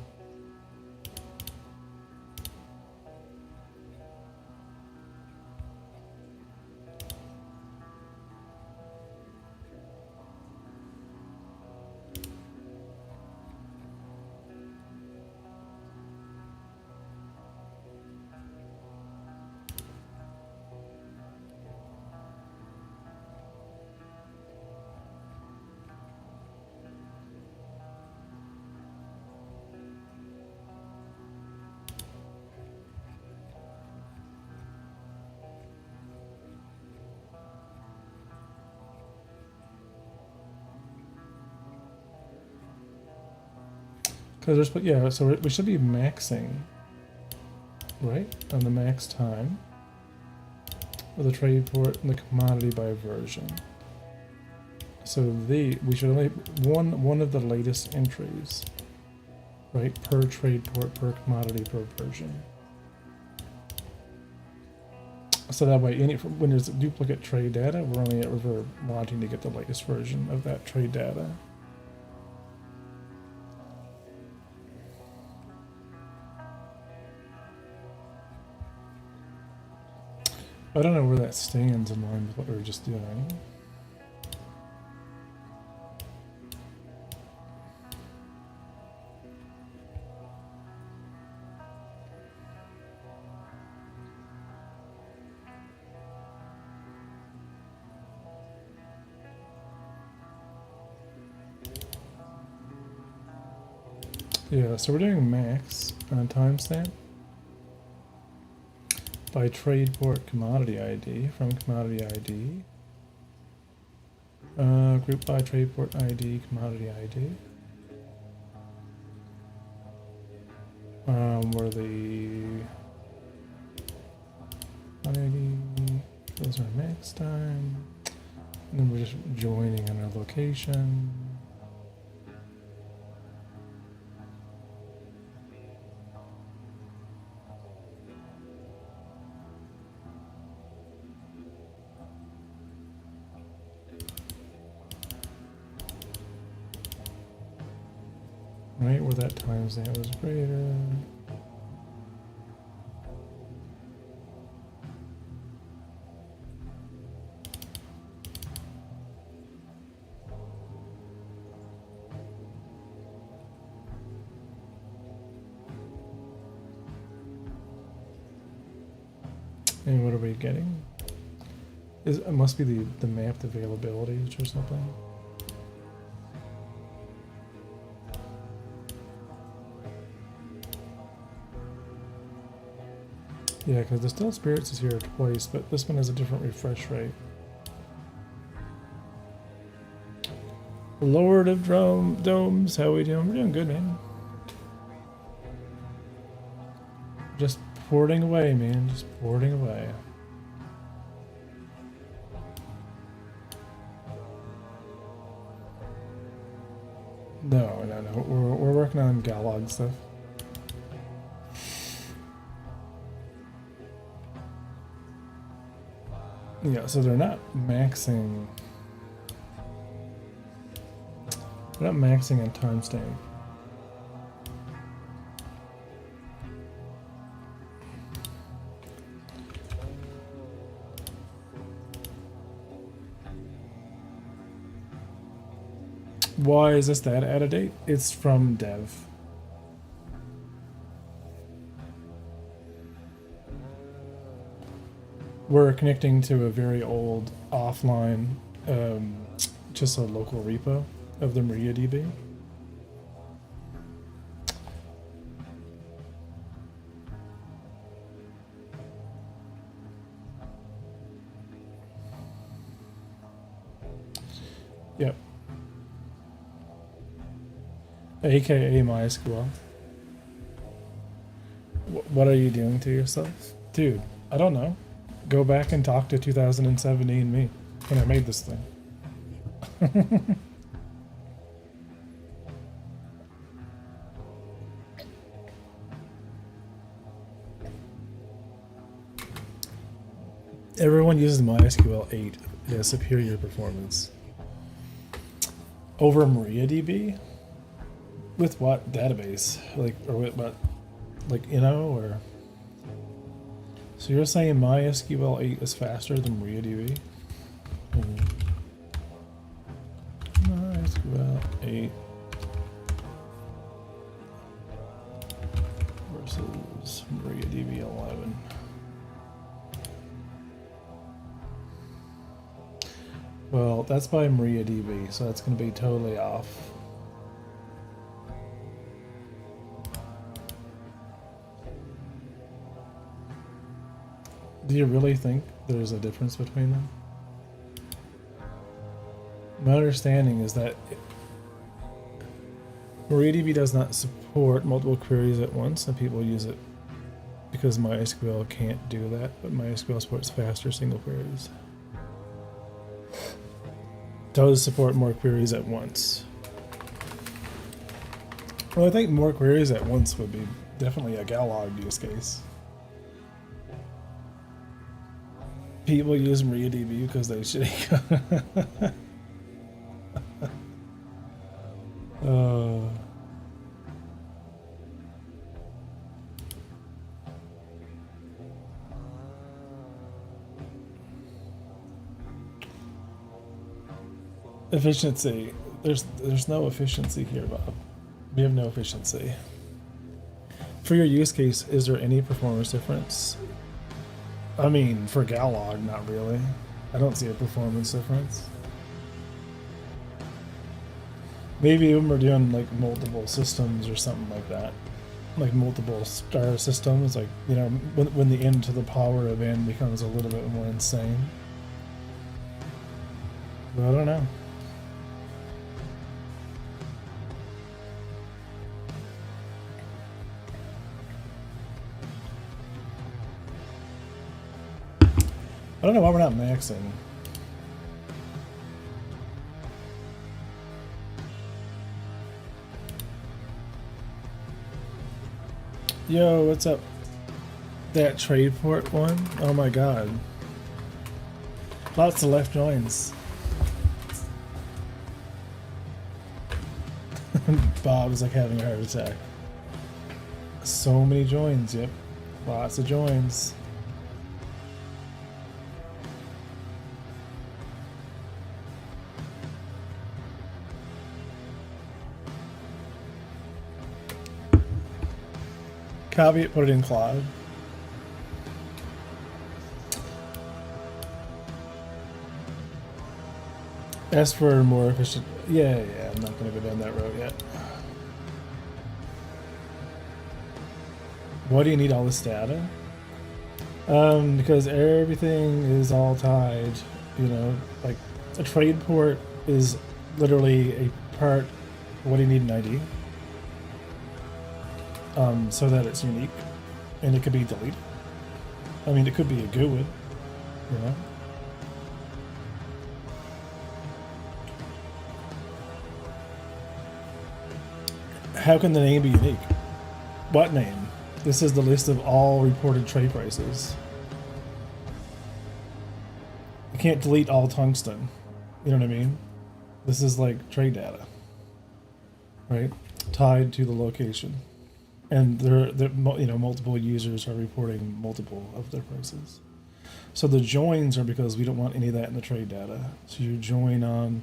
Because there's, yeah, so we should be maxing, right, on the max time with the trade port and the commodity by version. So we should only one of the latest entries, right, per trade port, per commodity, per version. So that way, when there's duplicate trade data, we're wanting to get the latest version of that trade data. I don't know where that stands in line with what we were just doing. Yeah, so we're doing max on timestamp by trade port commodity ID from commodity ID. Group by trade port ID, commodity ID. Where the 180 shows our max time. And then we're just joining on our location. Right where that timestamp was greater. And what are we getting? It must be the mapped availabilities or something. Yeah, because the Still Spirits is here twice, but this one has a different refresh rate. Lord of Domes, how we doing? We're doing good, man. Just porting away, man. Just porting away. No. We're working on Galog stuff. Yeah, so they're not maxing. They're not maxing on timestamp. Why is this that out of date? It's from dev. We're connecting to a very old offline, just a local repo of the MariaDB. Yep. AKA MySQL. What are you doing to yourself? Dude, I don't know. Go back and talk to 2017 me when I made this thing. Everyone uses MySQL 8. It has superior performance. Over MariaDB? With what database? Like, or with what? Like, or? So you're saying MySQL 8 is faster than MariaDB? MySQL 8 versus MariaDB 11. Well, that's by MariaDB, so that's going to be totally off. Do you really think there's a difference between them? My understanding is that MariaDB does not support multiple queries at once, and people use it because MySQL can't do that, but MySQL supports faster single queries. Does support more queries at once. Well, I think more queries at once would be definitely a Galog use case. People use MariaDB because they shake. Efficiency. There's no efficiency here, Bob. We have no efficiency. For your use case, is there any performance difference? I mean, for Galog, not really. I don't see a performance difference. Maybe when we're doing like multiple systems or something like that, like multiple star systems, like, you know, when the n to the power of n becomes a little bit more insane. But I don't know. I don't know why we're not maxing. Yo, what's up? That trade port one? Oh my god. Lots of left joins. Bob's like having a heart attack. So many joins, yep. Lots of joins. Copy it, put it in cloud. As for more efficient, yeah, I'm not going to go down that road yet. Why do you need all this data? Because everything is all tied. You know, like a trade port is literally a part. What do you need an ID? So that it's unique, and it could be deleted. I mean, it could be a GUID, you know. How can the name be unique? What name? This is the list of all reported trade prices. You can't delete all tungsten. You know what I mean? This is like trade data, right? Tied to the location. And you know, multiple users are reporting multiple of their prices. So the joins are because we don't want any of that in the trade data. So you join on,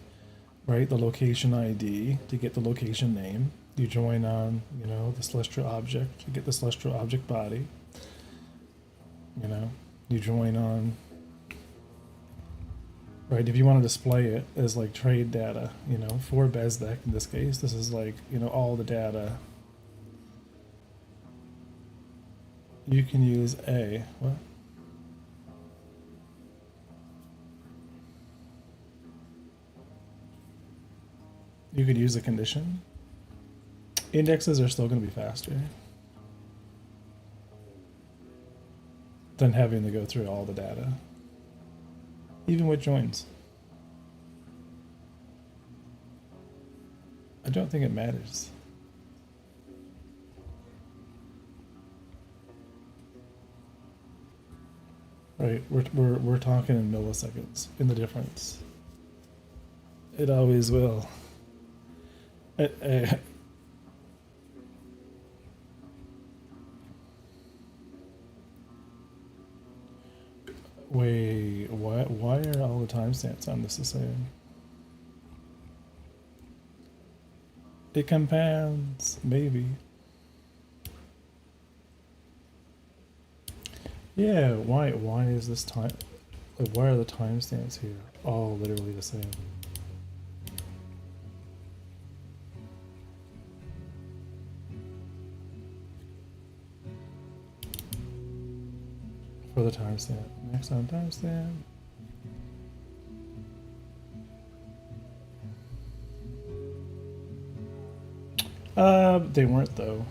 right, the location ID to get the location name. You join on, you know, the celestial object to get the celestial object body. You know, you join on, right, if you want to display it as like trade data, you know, for Bezdek in this case, this is like, you know, all the data. You can use what? You could use a condition. Indexes are still going to be faster than having to go through all the data, even with joins. I don't think it matters. Right, we're talking in milliseconds in the difference. It always will. Wait, why are all the timestamps on this the same? It compounds, maybe. Yeah, why is this time, like, why are the timestamps here all literally the same? For the timestamp. Next on timestamp. They weren't though.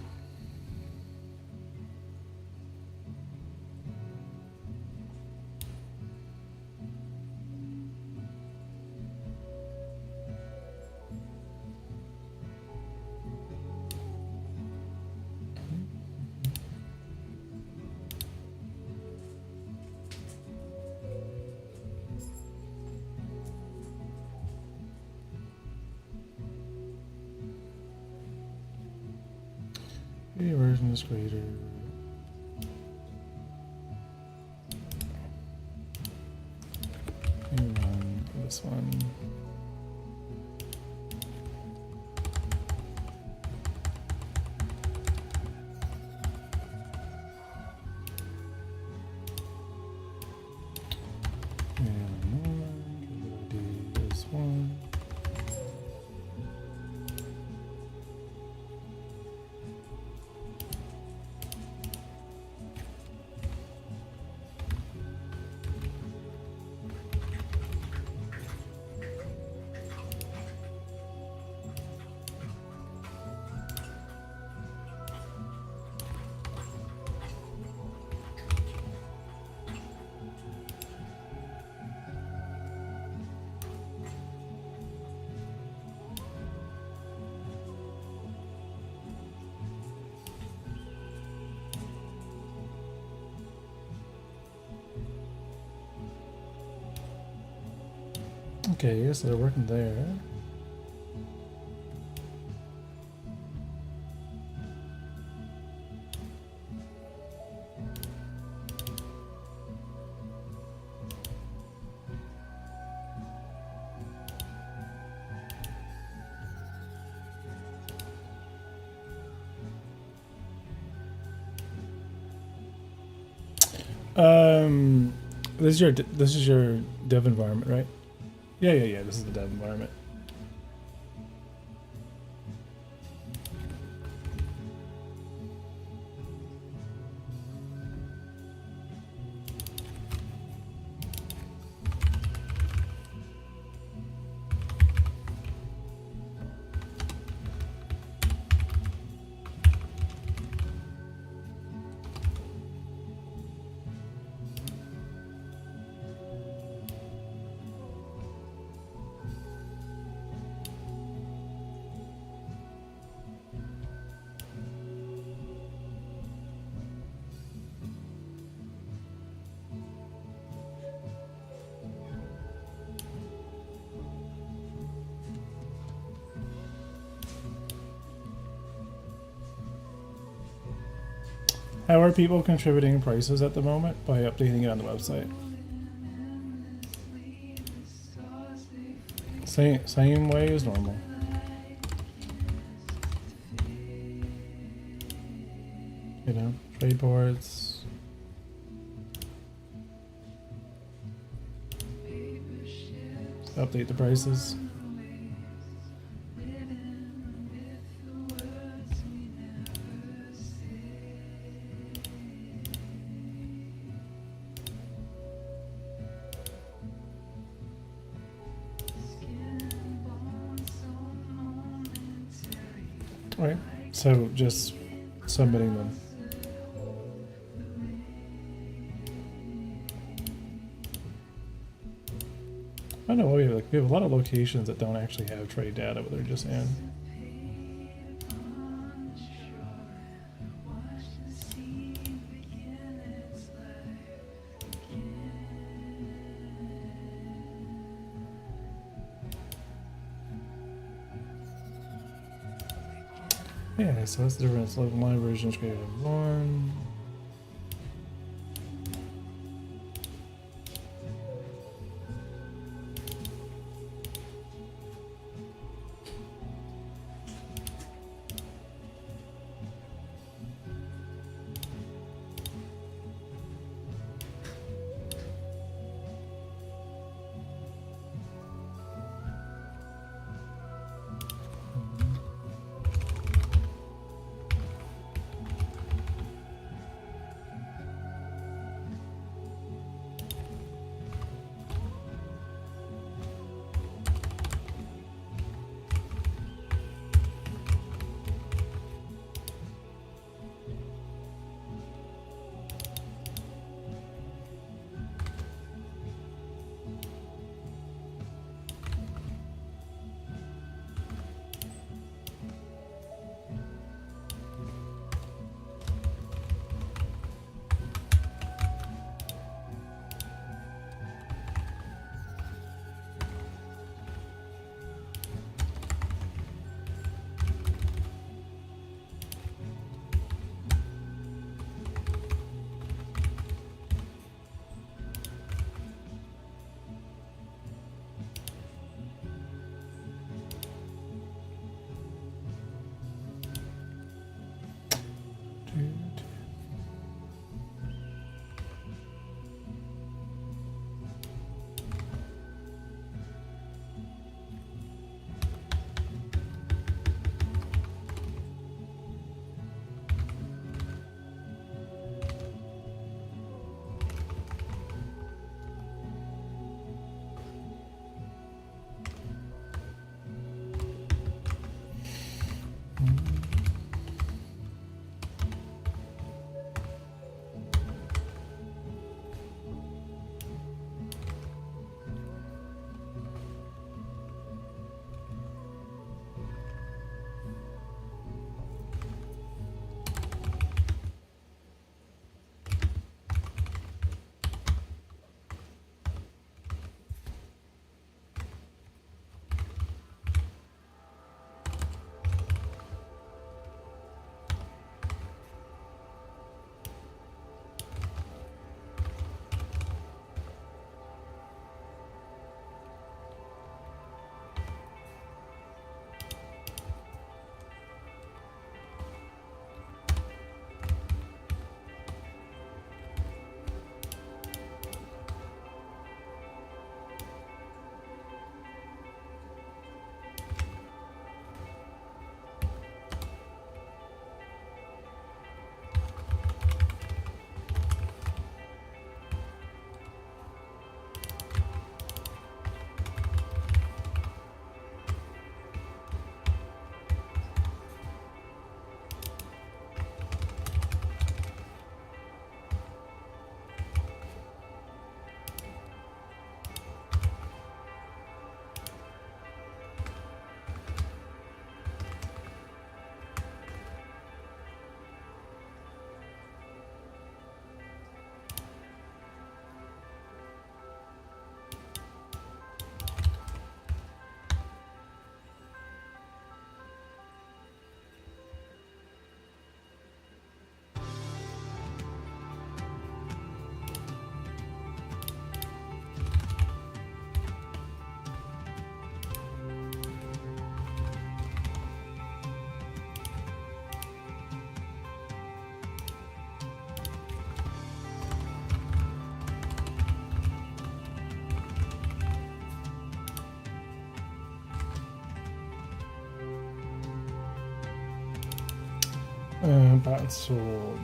The version is greater. And run this one. And ID is 1. Okay, so they're working there. This is your dev environment, right? Yeah. This is the dev environment. How are people contributing prices at the moment? By updating it on the website. Same way as normal. You know, trade boards. Update the prices. Right, so just submitting them. I don't know, we have a lot of locations that don't actually have trade data, but they're just in. Yeah, so that's the difference. Local live versions created one. Bought and sold.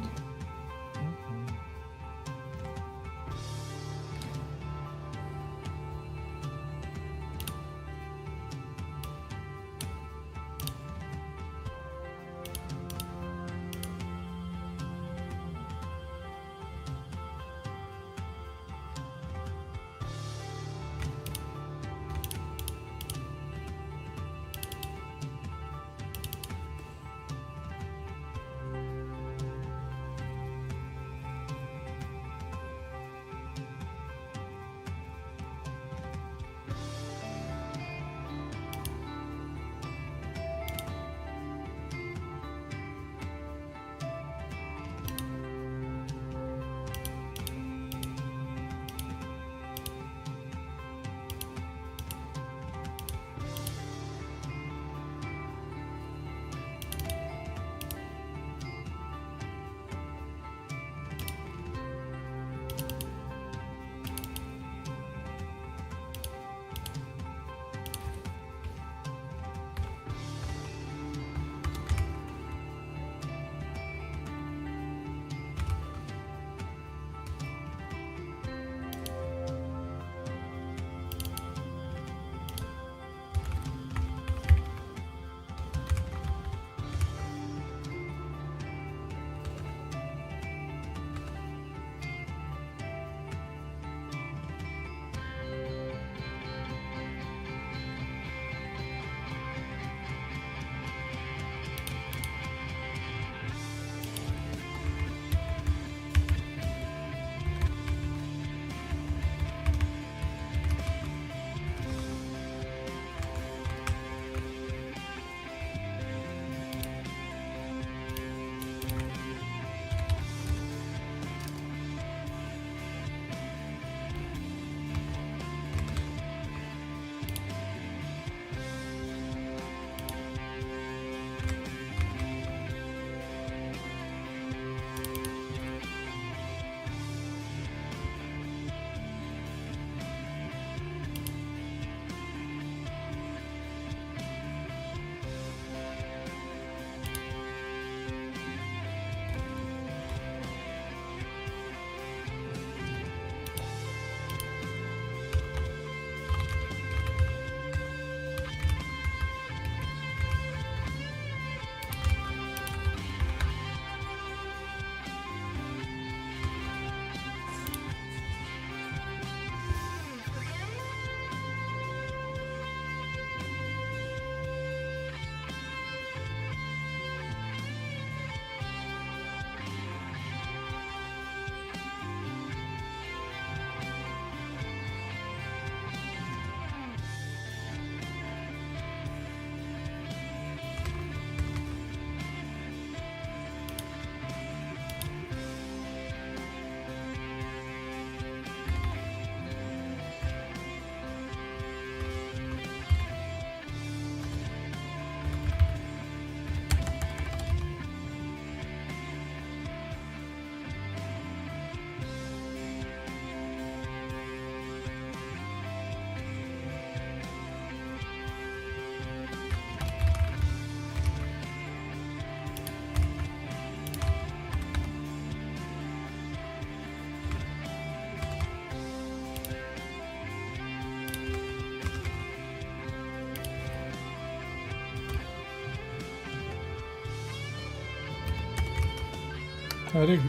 I did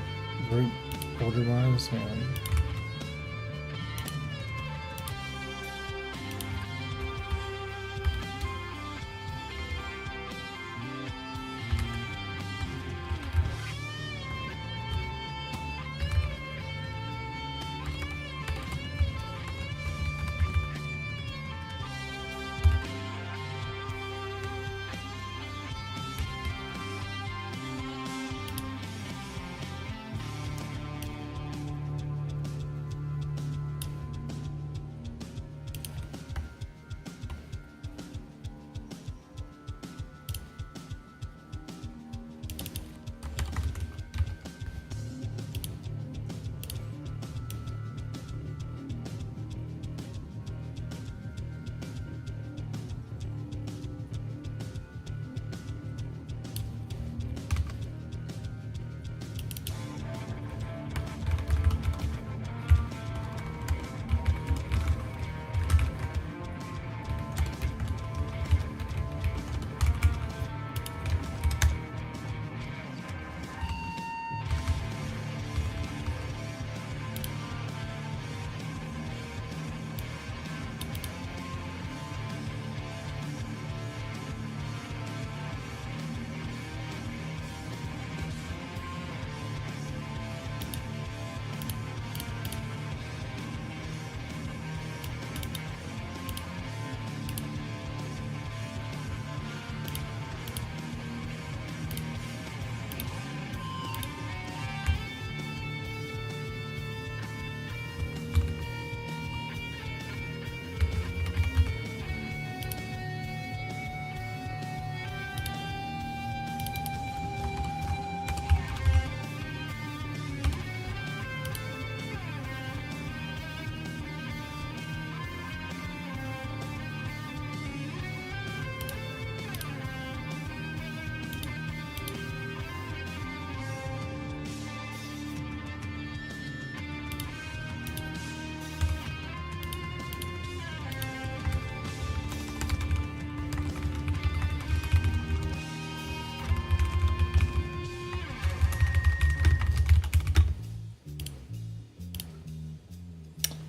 group order wise and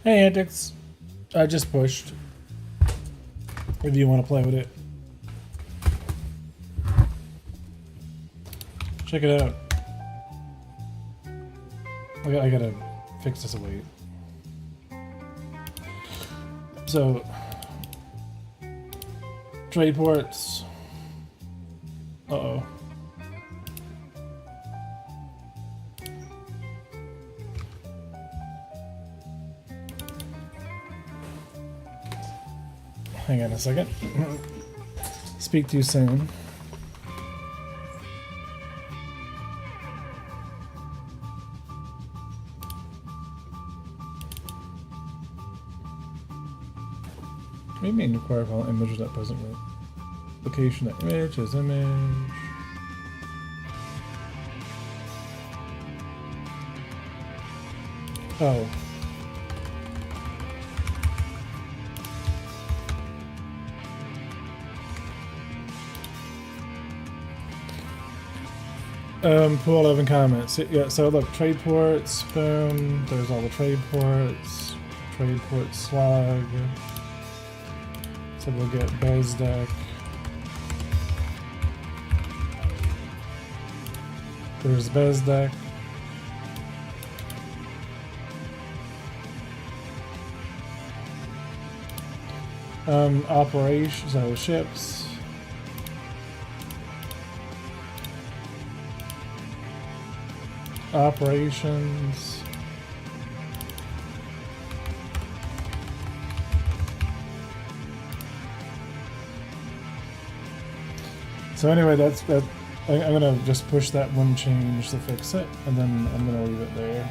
Hey, Antics. I just pushed. If you want to play with it. Check it out. I gotta fix this away. So, trade ports. Uh-oh. Hang on a second. Speak too soon. What do you mean require file image that present location that image is image? Oh. Pool 11 comments. Yeah, so look, trade ports, boom, there's all the trade port slug. So we'll get Bezdek. There's Bezdek. Operation, so ships. Operations. So anyway, that's that. I'm gonna just push that one change to fix it, and then I'm gonna leave it there.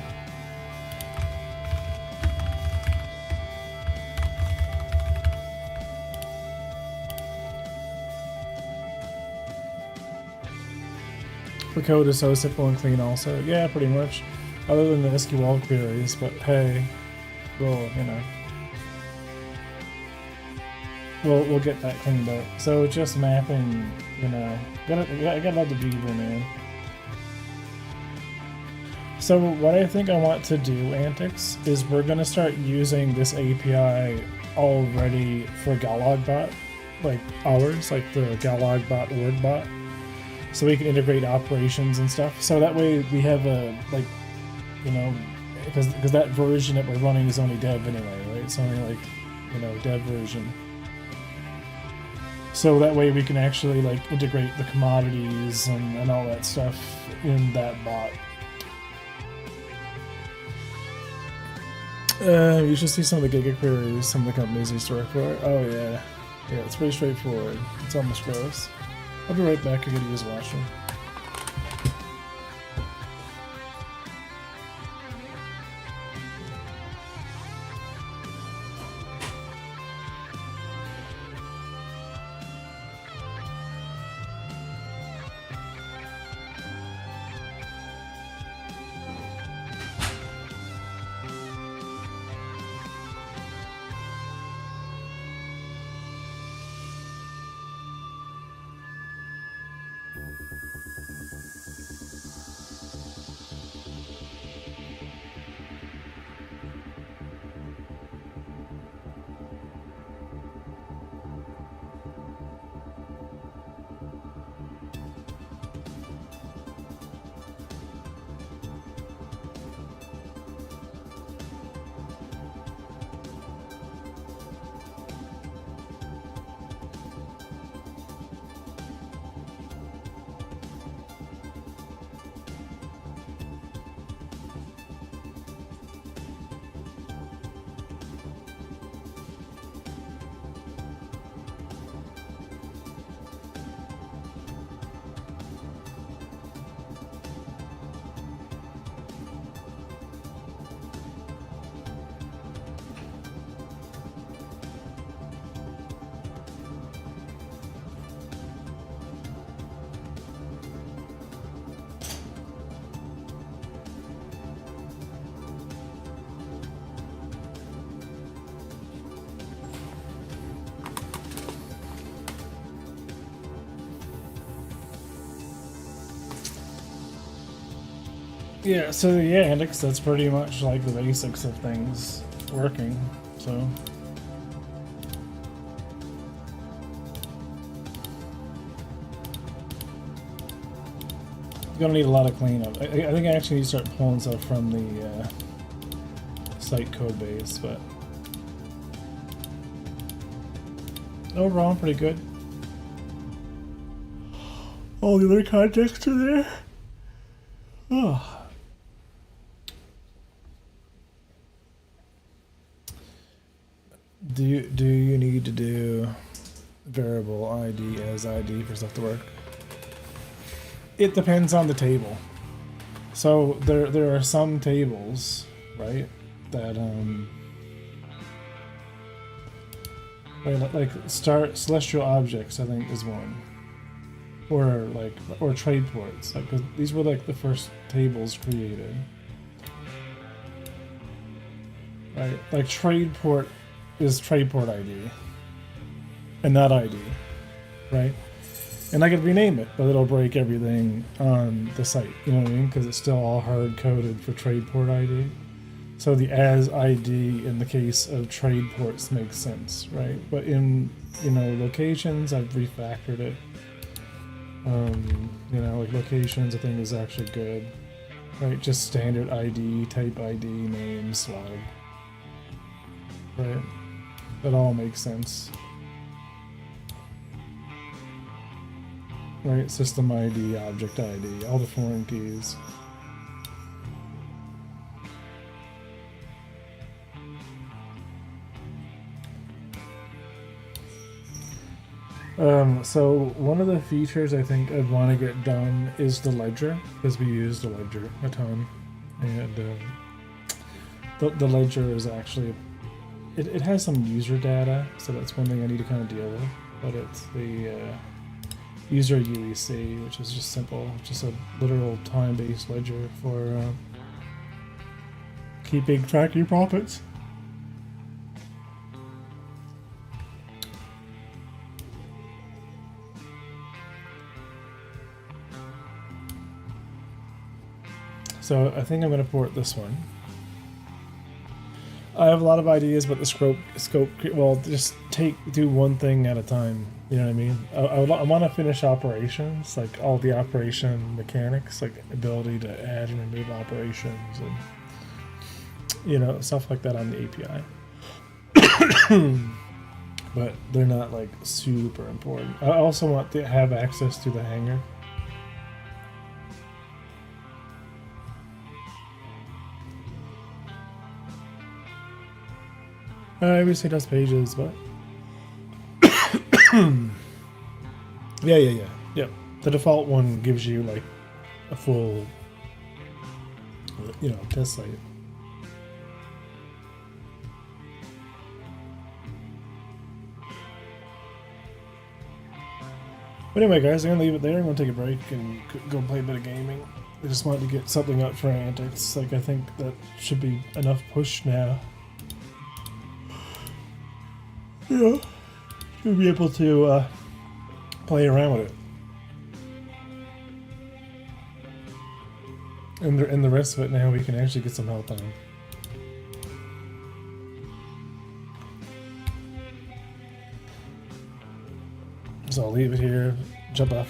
The code is so simple and clean also. Yeah, pretty much. Other than the SQL queries, but hey, we'll, you know. We'll get that cleaned up. So just mapping, you know, I gotta love the beaver, man. So what I think I want to do, Antics, is we're gonna start using this API already for Galogbot, like ours, like the Galogbot org bot. So we can integrate operations and stuff. So that way we have a, like, you know, because that version that we're running is only dev anyway, right? It's only like, you know, dev version. So that way we can actually like integrate the commodities and all that stuff in that bot. You should see some of the Giga queries some of the companies used to work for. Oh yeah. Yeah, it's pretty straightforward. It's almost gross. I'll be right back. I gotta use the washroom. Yeah, so yeah, Antics, that's pretty much like the basics of things. working, so. Gonna need a lot of cleanup. I think I actually need to start pulling stuff from the site code base, but overall, pretty good. All the other contexts are there. Oh. Do you need to do variable ID as ID for stuff to work? It depends on the table. So there are some tables, right, that right, like celestial objects, I think, is one, or trade ports, like, 'cause these were like the first tables created, right? Like trade port is trade port ID, and not ID, right? And I could rename it, but it'll break everything on the site, you know what I mean? Because it's still all hard-coded for trade port ID. So the as ID in the case of trade ports makes sense, right? But in, locations, I've refactored it. Like locations, I think is actually good, right? Just standard ID, type ID, name, slug, right? That all makes sense. Right, system ID, object ID, all the foreign keys. So one of the features I think I'd want to get done is the ledger, because we use the ledger a ton, and the ledger is actually, it has some user data, so that's one thing I need to kind of deal with, but it's the user UEC, which is just simple, just a literal time-based ledger for keeping track of your profits. So I think I'm going to port this one. I have a lot of ideas, but the scope, well, just do one thing at a time. You know what I mean? I want to finish operations, like all the operation mechanics, like ability to add and remove operations, and stuff like that on the API. But they're not like super important. I also want to have access to the hangar. I obviously does pages, but yeah. The default one gives you like a full, test site. But anyway, guys, I'm gonna leave it there. I'm gonna take a break and go play a bit of gaming. I just wanted to get something up for Antics. Like, I think that should be enough push now. Should be able to play around with it. And the rest of it now we can actually get some help on. So I'll leave it here, jump off.